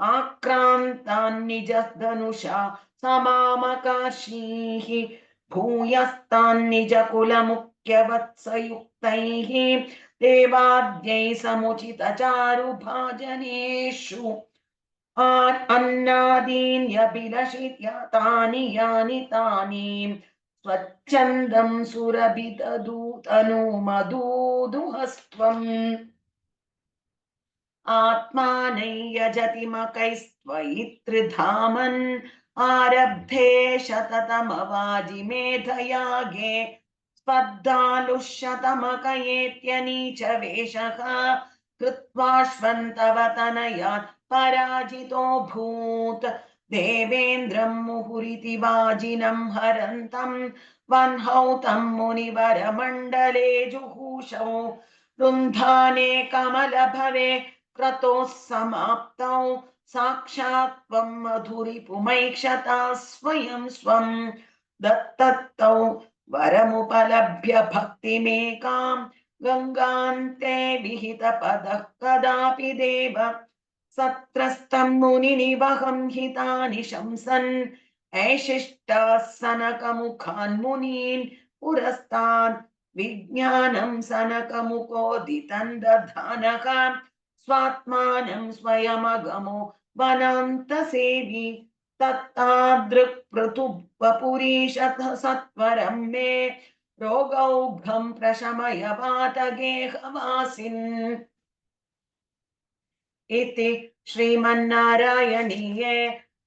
आक्रान्तान् निजधनुषा समामकाशीः भूयस्तान् निजकुलमुख्यवत्सयुक्तैः देवाद्यैः समुचितचारुभाजनेषु अन्नादीन्यभिलषित्य तानि यानि तानि स्वच्छन्दं सुरभितदूतनु मधुदुहस्त्वम् आत्मानैयजति मकैस्त्वयि त्रिधामन् आरब्धे शततमवाजि मेधयागे स्पर्धालुष्यतमकयेत्यनीच वेषः कृत्वाश्वन्तवतनयात् पराजितो भूत् देवेन्द्रं मुहुरिति वाजिनं हरन्तं वह्नौतं मुनिवरमण्डले जुहूषौ रुन्धाने कमलभवे क्रतोः समाप्तौ साक्षात् त्वं मधुरिपुमैक्षता स्वयं स्वं दत्तत्तौ वरमुपलभ्य भक्तिमेकां गङ्गान्ते विहितपदः कदापि देव सत्रस्तं मुनिनिवहं हितानि शंसन् ऐशिष्टाः सनकमुखान् मुनीन् पुरस्तान् विज्ञानं सनकमुकोदितं दधानः स्वात्मानं स्वयमगमो वनान्तसेवी तत्तादृक्पृथुवपुरीशतः सत्वरं मे रोगौघं प्रशमय वातगेहवासिन् इति श्रीमन्नारायणीये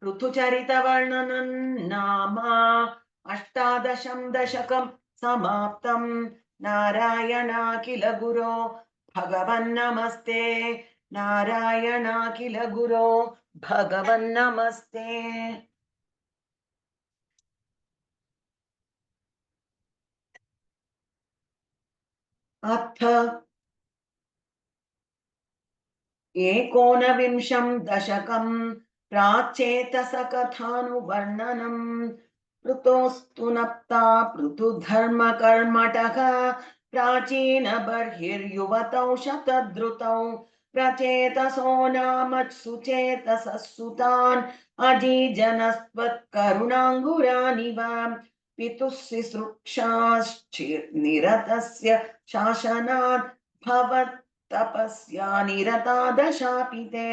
ऋतुचरितवर्णनं नाम अष्टादशं दशकं समाप्तं। नारायणाखिल गुरो भगवन्नमस्ते। नारायणाखिल गुरो भगवन्नमस्ते। अथ एकोनविंशं दशकं प्राचेतसकथानुवर्णनम् ऋतोस्तु नप्ता पृथुधर्मकर्मटः प्राचीन बर्हिर्युवतौ शतद्रुतौ प्रचेतसो नाम सुचेतसः सुतान् अजीजनस्त्वत्करुणाङ्गुरानिव पितुः निरतस्य शासनात् भवत् तपस्या निरता दशापि ते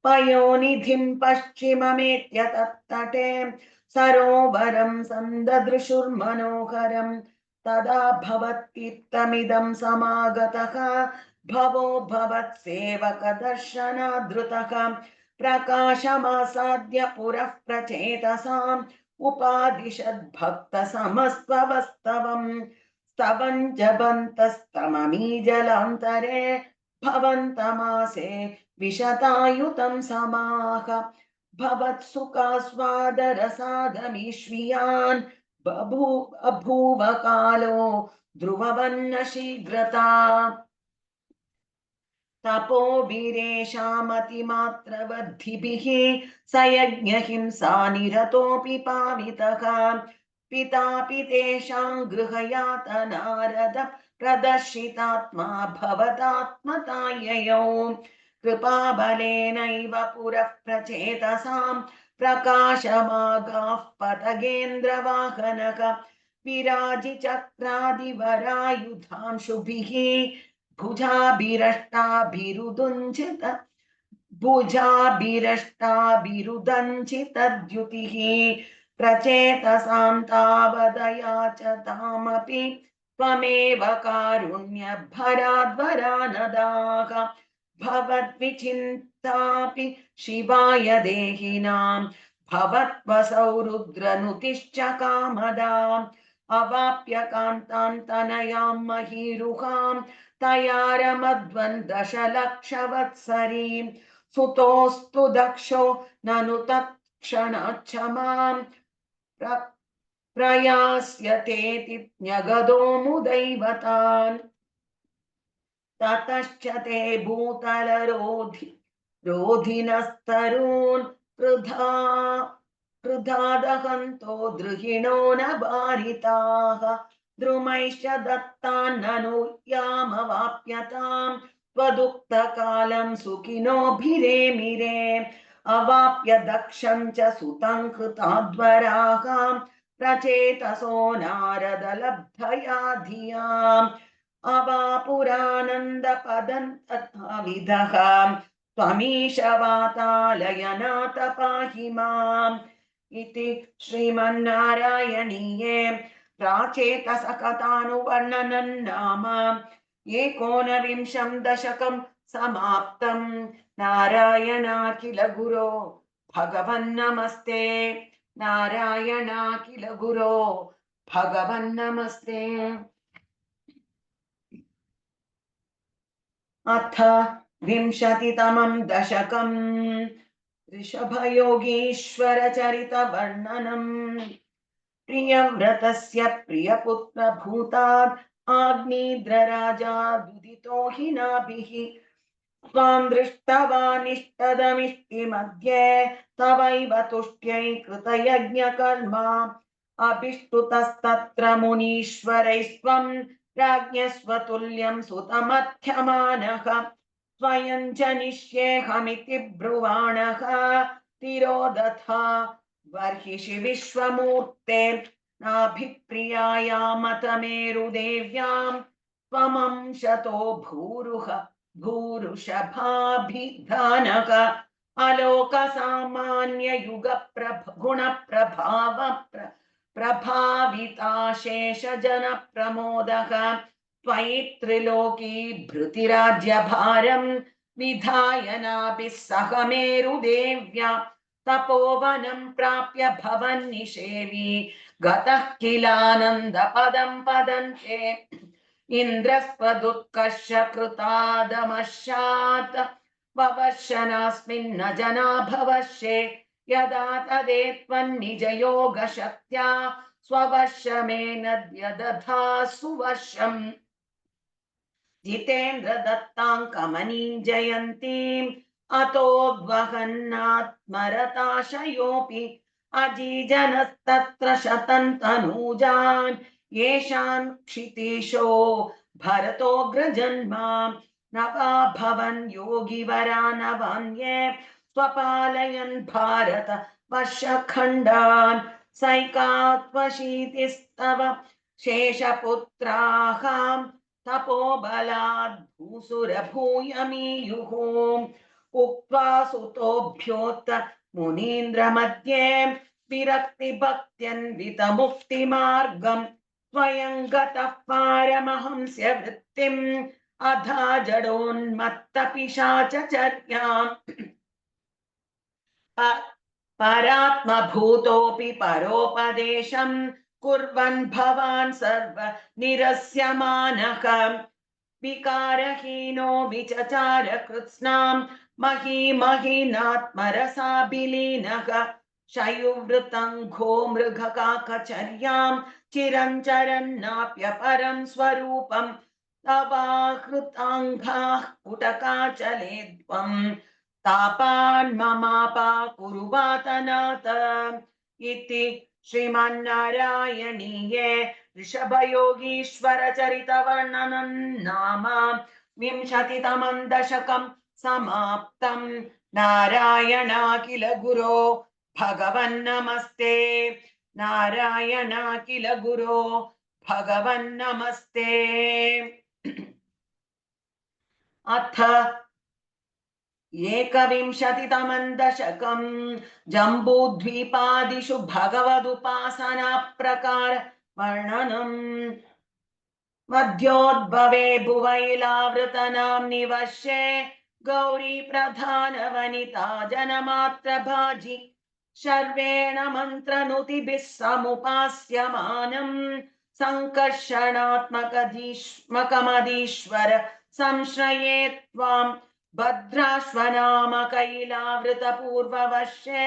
पयोनिधिं पश्चिममेत्य तत्तटे सरोवरं सन्ददृशुर्मनोहरं तदा भवत्कीर्तमिदं समागतः भवो भवत्सेवकदर्शनादृतः प्रकाशमासाद्य पुरः प्रचेतसाम् उपादिशद्भक्तसमस्त्ववस्तवम् स्तवं जबन्तस्तममी जलान्तरे भवन्तमासे विशतायुतं समाह भवत्सुखास्वादरसादमीश्वियान् बभूव कालो ध्रुववन्न शीघ्रता तपोवीरेशामतिमात्रवद्धिभिः स यज्ञहिंसा निरतोऽपि पावितः पितापि तेषां गृहयातनारद प्रदर्शितात्मा भवदात्मताययौ कृपाबलेनैव पुरः प्रचेतसां प्रकाशमागाः पतगेन्द्रवाहनः विराजिचक्रादिवरायुधांशुभिः भुजाभिरष्टाभिरुदुञ्चित भुजाभिरष्टाभिरुदञ्चितद्युतिः प्रचेतसां तावदया च तामपि त्वमेव कारुण्यभराद्वरानदाः भवद्विचिन्तापि शिवाय देहिनां भवत्वसौ रुद्रनुतिश्च कामदाम् अवाप्य कान्तान्तनयां महीरुहां तया रमध्वन् दशलक्षवत्सरीं सुतोस्तु दक्षो ननु तत्क्षणाच्छमां प्रयास्यतेति न्यगदो मुदैवतान् ततश्च ते रोधिनस्तरून् कृधा दहन्तो द्रुहिणो न बारिताः द्रुमैश्च दत्तान्ननु यामवाप्यताम् त्वदुक्तकालं सुखिनोभिरेमिरे अवाप्य दक्षं च सुतं कृताद्वराः प्रचेतसो नारदलब्धया धियाम् अवापुरानन्दपदं तथाविधः त्वमीशवातालयनाथ पाहि माम् इति श्रीमन्नारायणीये प्राचेतसकथानुवर्णनं नाम एकोनविंशं दशकं समाप्तम्। नारायणाखिल गुरो भगवन्नमस्ते। नारायणाखिल गुरो भगवन्नमस्ते। अथ विंशतितमं दशकम् ऋषभयोगीश्वरचरितवर्णनम्। प्रियव्रतस्य प्रियपुत्रभूतात् आग्नेयराजा दुदितो हि नाभिः त्वां दृष्टवानिष्टदमिष्टिमध्ये तवैव तुष्ट्यै कृतयज्ञकर्म अभिष्टुतस्तत्र मुनीश्वरैस्त्वं राज्ञस्वतुल्यं सुतमध्यमानः स्वयं जनिष्येऽहमिति ब्रुवाणः तिरोदथा बर्हिषि विश्वमूर्ते नाभिप्रियायामतमेरुदेव्यां त्वमंशतो भूरुह भूरुषभाभिधानक अलोकसामान्य युग गुणप्रभाव प्रभाविताशेष जन प्रमोदः त्वयि त्रिलोकी भृतिराज्यभारं विधाय नाभिः सह मेरुदेव्या तपोवनं प्राप्य भवन्निषेवी गतः किलानन्दपदं पदन्ते इन्द्रस्त्वदुत्कर्ष कृतादमश्चात् ववशनास्मिन्न जना भवश्ये यदा तदे त्वन्निजयोगशक्त्या स्ववशमेन यदथा सुवशम् जितेन्द्र दत्तां कमनीं जयन्तीम् अतोद्वहन्नात्मरताशयोऽपि अजीजनस्तत्र शतन्तनूजान् येषां क्षितीशो भरतोऽग्रजन्मा नवा भवन् योगिवरा नवान्ये स्वपालयन् भारत वर्षखण्डान् सैकात्वशीतिस्तव शेषपुत्राः तपोबलाद् भूसुरभूयमीयुः उक्त्वा सुतोभ्योऽथ मुनीन्द्रमध्ये विरक्तिभक्त्यन्वितमुक्तिमार्गम् स्वयं गतः पारमहंस्य वृत्तिम् अधा जडोन्मत्तपिशाचचर्याम् परात्मभूतोऽपि परोपदेशम् कुर्वन् भवान् सर्व निरस्यमानः विकारहीनो विचचार कृत्स्नां महीमहीनात्मरसाभिलीनः शयुवृतं घो मृगकाकचर्यां चिरञ्चरन्नाप्यपरं स्वरूपं तवाहृताङ्घाः पुटकाचले त्वम् तापान् ममापा कुरुवातनाथ इति श्रीमन्नारायणीये ऋषभयोगीश्वर चरितवर्णनं नाम विंशतितमं दशकं समाप्तम्। नारायणाखिल गुरो भगवन्नमस्ते। नारायणाखिल गुरो भगवन्नमस्ते। अथ एकविंशतितमं दशकं जम्बूद्वीपादिषु भगवदुपासना प्रकार वर्णनम्। मध्योद्भवे भुवैलावृतनाम्नि वर्षे गौरी प्रधान वनिता जनमात्रभाजि शर्वेण मन्त्रनुतिभिः समुपास्यमानम् सङ्कर्षणात्मकमधीश्वर संश्रये त्वाम् भद्राश्वनाम कैलावृतपूर्ववर्षे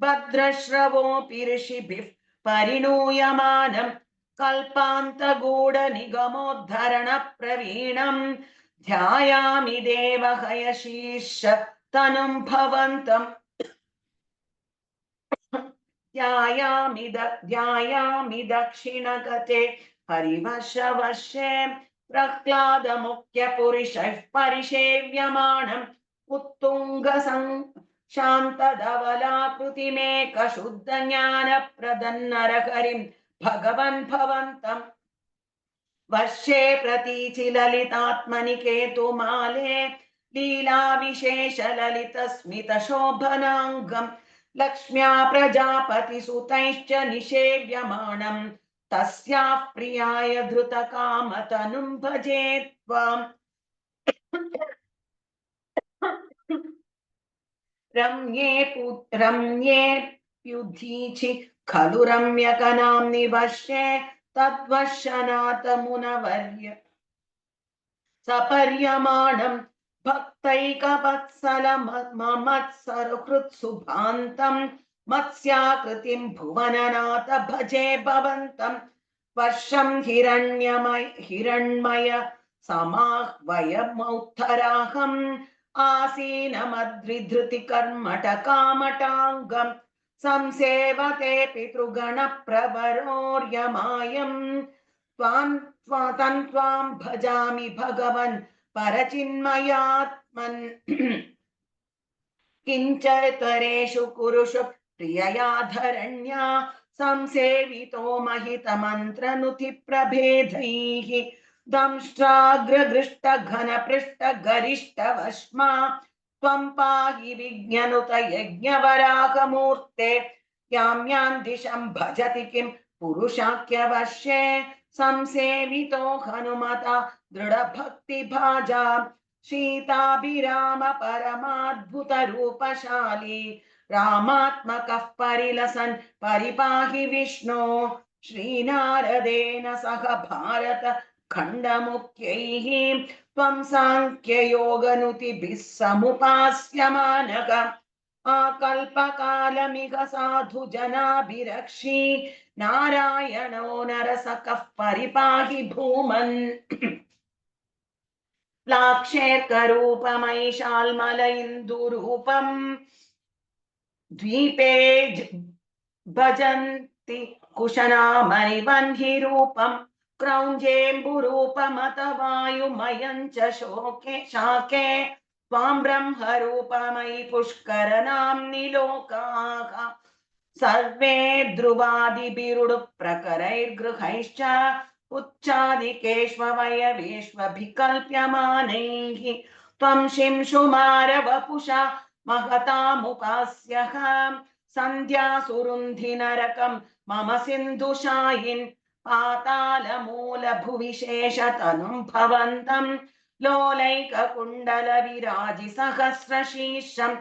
भद्रश्रवोऽपि ऋषिभिः परिणूयमानम् कल्पान्तगूढनिगमोद्धरणप्रवीणम् ध्यायामि देवहयशीर्ष तनुं भवन्तम् ध्यायामि दक्षिणगते हरिवर्षवर्षे प्रह्लादमुख्यपुरुषैः परिसेव्यमाणम् उत्तुङ्ग शान्तधवलाकृतिमेकशुद्धज्ञानप्रदन्नरहरिं भगवन् भवन्तम् वर्षे प्रतीचि ललितात्मनि केतुमाले लीला विशेष ललित स्मित शोभनांगम लक्ष्म्या प्रजापति सुतैश्च निषेव्यमाणं तस्याः प्रियाय धृत काम तनुं भजे त्वाम् रम्ये प्युधीचि खलु रम्यकनाम्नि वर्षे तद्वशनाथ मुनवर्य सपर्यमाणं भक्तैकवत्सलमत्सरहृत्सुभान्तं मत्स्याकृतिं भुवननाथ भजे भवन्तं वर्षं हिरण्मय समाह्वयमौत्तराहम् आसीनमद्रिधृतिकर्मटकामटाङ्गं संसेवते पितृगणप्रवरोर्यमायम् त्वां भजामि भगवन् परचिन्मयात्मन् किञ्चतरेषु कुरुषु प्रियया धरण्या संसेवितो महितमन्त्रनुतिप्रभेदैः दंष्ट्राग्रगृष्टघनपृष्ठगरिष्ठवश्मा त्वं पाहि विज्ञनुत यज्ञवराहमूर्ते यां दिशं भजति किं पुरुषाख्यवर्षे संसेवितो हनुमता दृढभक्तिभाजा सीताभिराम परमाद्भुत रूपशाली रामात्मकः परिलसन् परिपाहि विष्णो श्रीनारदेन सह भारत खण्डमुख्यैः त्वं साङ्ख्ययोगनुतिभिः समुपास्यमानः आकल्पकालमिह साधु जनाभिरक्षी नारायणो नरसकः परिपाहि भूमन् लाक्षेर्करूपमैशाल्मलइन्दुरूपम् द्वीपे भजन्ति कुशनामणिवह्निरूपं क्रौञ्जेम्बुरूपमत वायुमयं च शाके त्वां ब्रह्मरूपमयि पुष्करनाम्नि लोकाः सर्वे ध्रुवादिभिरुडुप्रकरैर्गृहैश्च उच्चादिकेष्ववयवेष्वभिकल्प्यमानैः त्वं शिंशुमारवपुषा महतामुपास्यः सन्ध्यासुरुन्धिनरकं मम सिन्धुशायिन् पातालमूलभुविशेषतनुं भवन्तं लोलैककुण्डलविराजिसहस्रशीर्षं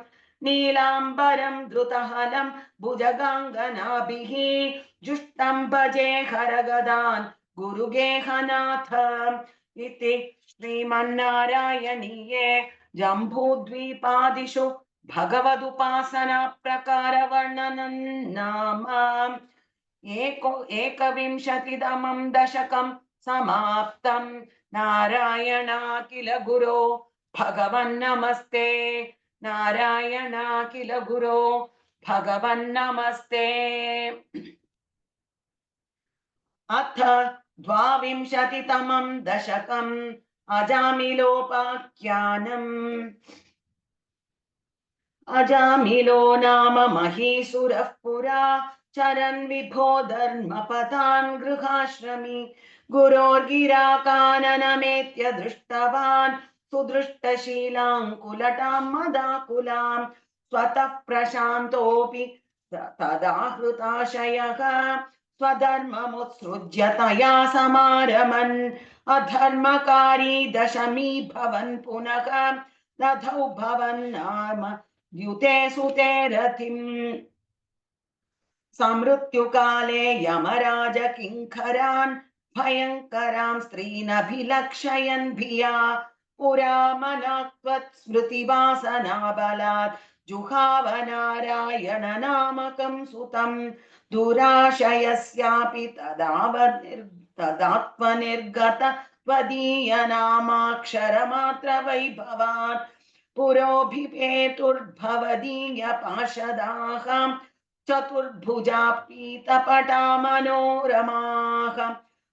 नीलाम्बरं द्रुतहलं भुजगाङ्गनाभिः जुष्टं भजे हरगदान् गुरुगेहनाथ इति श्रीमन्नारायणीये जम्बूद्वीपादिषु भगवदुपासना प्रकारवर्णनं नाम एकविंशतितमं दशकं समाप्तं नारायणाखिल गुरो भगवन्नमस्ते नारायणाखिल गुरो भगवन्नमस्ते अथ द्वाविंशतितमं दशकम् अजामिलोपाख्यानम् अजामिलो नाम महीसुरः पुरा चरन् विभो धर्मपतान् गृहाश्रमी गुरोर्गिराकाननमेत्य दृष्टवान् सुदृष्टशीलाङ्कुलटां मदाकुलां स्वतः प्रशान्तोऽपि तदाहृताशयः स्वधर्ममुत्सृज्य तया समारमन् अधर्मकारी दशमी भवन् पुनः दधौ भवन्नाम द्युते सुते रथिम् समृत्युकाले यमराज किङ्करान् भयङ्करां स्त्रीनभिलक्षयन् भिया पुरा मनाक्त्वत् स्मृतिवासनाबलात् जुहाव नारायण नामकं सुतं दुराशयस्यापि तदात्मनिर्गत त्वदीयनामाक्षरमात्र वैभवात् पुरोभिपेतुर्भवदीय पाशदाः चतुर्भुजा पीतपटा मनोरमाः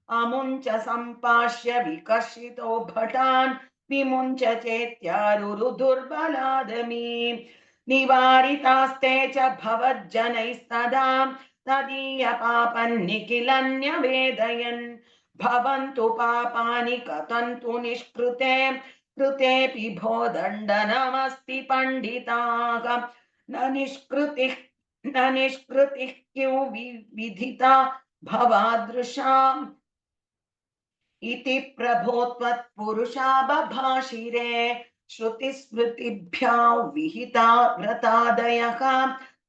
अमुञ्च सम्पाश्य विकर्षितो भटान् विमुञ्च चेत्यारुरुदुर्बलादमी निवारितास्ते च भवज्जनैस्तदा तदीय पापन्निखिलन्यवेदयन् भवन्तु पापानि कथन्तु निष्कृते कृतेऽपि भो दण्डनमस्ति पण्डिताः न निष्कृतिः क्यों विधिता भवादृशाम् इति प्रभो त्वत्पुरुषा बभाषिरे श्रुतिस्मृतिभ्या विहिता व्रतादयः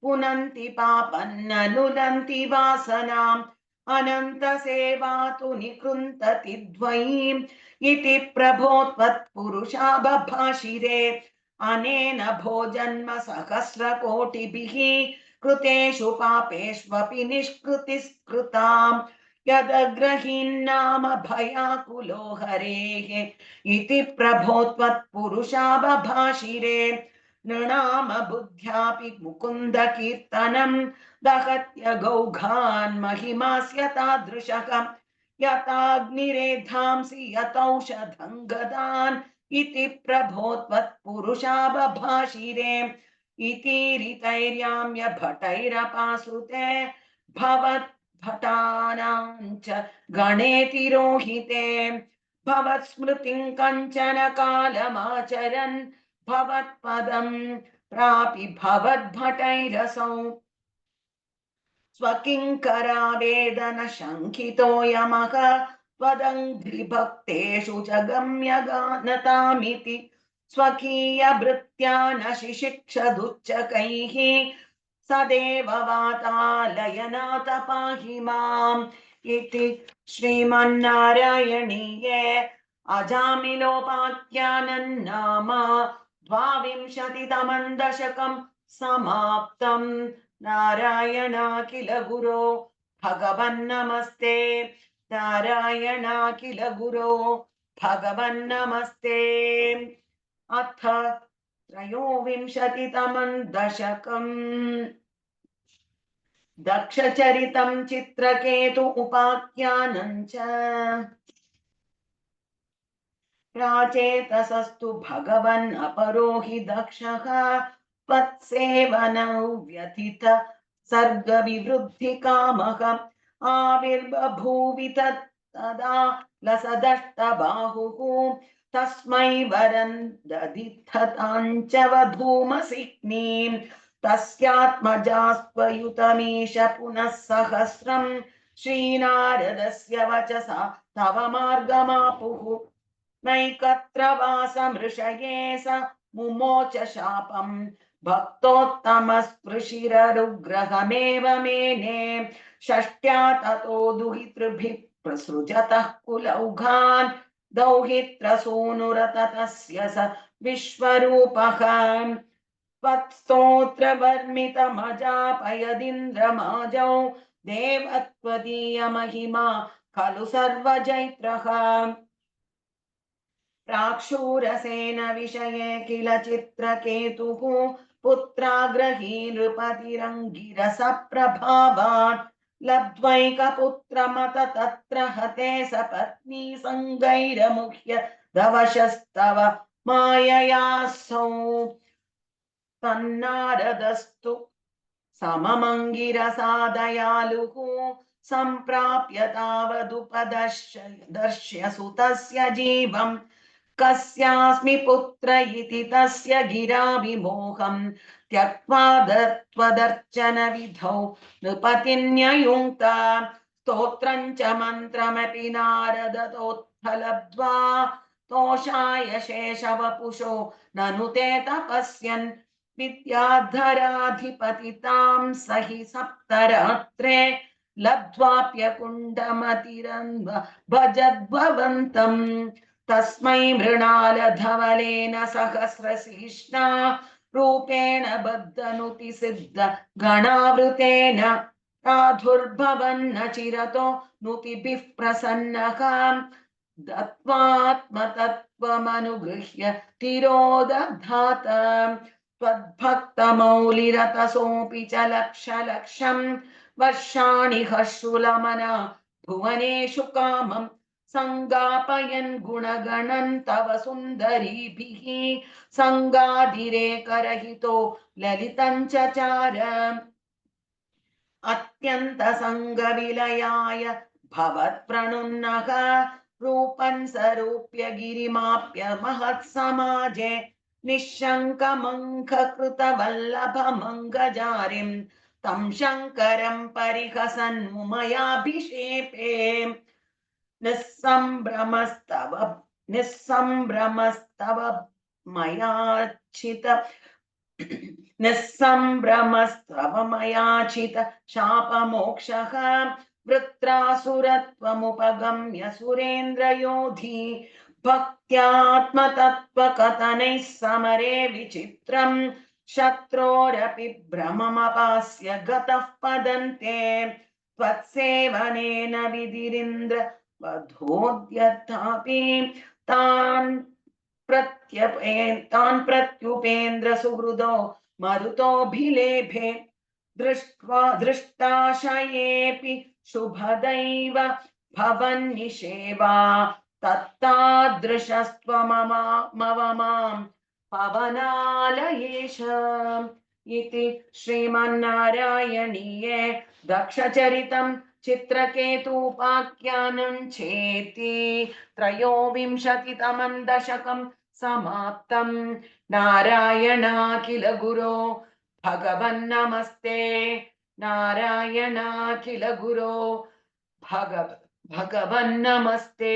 पुनन्ति पापन्ननुदन्ति वासनाम् अनन्तसेवा तु निकृन्तति द्वयीम् इति प्रभो त्वत्पुरुषा बभाषिरे अनेन भोजन्म सहस्रकोटिभिः कृतेषु पापेष्वपि निष्कृतिस्कृताम् यदग्रहीन्नाम भयाकुलो हरेः इति प्रभो त्वत्पुरुषा बभाषिरे नृणाम बुद्ध्यापि मुकुन्द कीर्तनम् दहत्य गौघान् महिमास्य तादृशः यथाग्निरेधांसि यतौषधं गदान् इति प्रभो त्वत्पुरुषा बभाषिरे इति ऋतैर्याम्य भटैरपाश्रुते भवत् भटानाञ्च गणेति रोहिते भवत्स्मृतिं कञ्चन कालमाचरन् भवत्पदं प्रापि भवद्भटैरसौ स्वकिङ्करावेदन शङ्कितो यमः त्वदङ्घ्रिभक्तेषु च गम्यगानतामिति स्वकीयभृत्या न शिशिक्षदुच्चकैः सदेव वातालयनाथ पाहि माम् इति श्रीमन्नारायणीये अजामिलोपाख्यानं नाम द्वाविंशतितमं दशकं समाप्तम् नारायणाखिल गुरो भगवन्नमस्ते नारायणाखिल गुरो भगवन्नमस्ते अथ त्रयोविंशतितमं दशकम् दक्षचरितं चित्रकेतु उपाख्यानं च प्राचेतसस्तु भगवन् अपरो हि दक्षः त्वत्सेवनौ व्यथित सर्गविवृद्धिकामः आविर्बभूवि तदा लसदष्टबाहुः तस्मै वरं दधित्थताञ्च वधूमसिग्नीम् तस्यात्मजास्त्वयुतमीश पुनः सहस्रम् श्रीनारदस्य वचसा तव मार्गमापुः नैकत्र वासमृषये स मुमोच शापम् भक्तोत्तमस्पृशिररुग्रहमेव मेने षष्ट्या ततो दुहितृभिः प्रसृजतः कुलौघान् दौहित्रसूनुरततस्य स विश्वरूपः त्वत्स्तोत्रवर्मितमजापयदिन्द्रमाजौ देवत्वदीय महिमा खलु सर्वजैत्रः प्राक्षूरसेन विषये किल चित्रकेतुः पुत्राग्रही नृपतिरङ्गिरस प्रभावात् लब्ध्वैकपुत्रमत तत्र हते सपत्नी सङ्गैरमुह्य दवशस्तव माययासौ तन्नारदस्तु सममङ्गिरसादयालुः सम्प्राप्य तावदुपदर्श्य सुतस्य जीवम् कस्यास्मि पुत्र इति तस्य गिरा विमोहम् त्यक्त्वा त्वदर्चन विधौ नृपतिन्ययुङ्क्ता स्तोत्रं च मन्त्रमपि नारदतोत्थलब्ध्वा तोषाय शेषवपुषो ननु ते तपस्यन् विद्याधराधिपतितां सहि सप्तरात्रे लब्ध्वाप्यकुण्डमतिरन्व भजद्भवन्तम् तस्मै मृणालधवलेन सहस्रशीर्ष्णा रूपेण बद्धनुति सिद्ध गणावृतेन प्रादुर्भवन्न चिरतो नुतिभिः प्रसन्नः दत्त्वात्मतत्त्वमनुगृह्य तिरोदधात त्वद्भक्तमौलिरतसोऽपि च लक्षलक्षम् वर्षाणि हर्षुलमना भुवनेषु कामम् संगापयन् गुणगणन् तव सुन्दरीभिः संगादिरेकरहितो ललितं चचार अत्यन्त संगविलयाय भवत्प्रणुन्नः रूपं सरूप्य गिरिमाप्य महत्समाजे निःशङ्कमङ्ककृतवल्लभमङ्गजारिं तं शङ्करं परिहसन्मुमयाभिषेपे निस्सम्भ्रमस्तव निस्सम्भ्रमस्तव मयाचित निस्सम्भ्रमस्तव मयाचित शापमोक्षः वृत्रासुरत्वमुपगम्य सुरेन्द्रयोधी भक्त्यात्मतत्त्वकथनैः समरे विचित्रम् शत्रोरपि भ्रममपास्य गतः पदन्ते त्वत्सेवनेन विधिरिन्द्र वधोद्यतापि तान् प्रत्युपेन्द्र सुहृदो मरुतोऽभिलेभे दृष्ट्वा दृष्टाशयेऽपि शुभदैव भवन्निषेवा तत्तादृशस्त्वमव मां पवनालयेश इति श्रीमन्नारायणीये दक्षचरितं चित्रकेतूपाख्यानं चेति त्रयोविंशतितमं दशकं समाप्तं। नारायणाखिल गुरो भगवन्नमस्ते। नारायणाखिल गुरो भगवन्नमस्ते।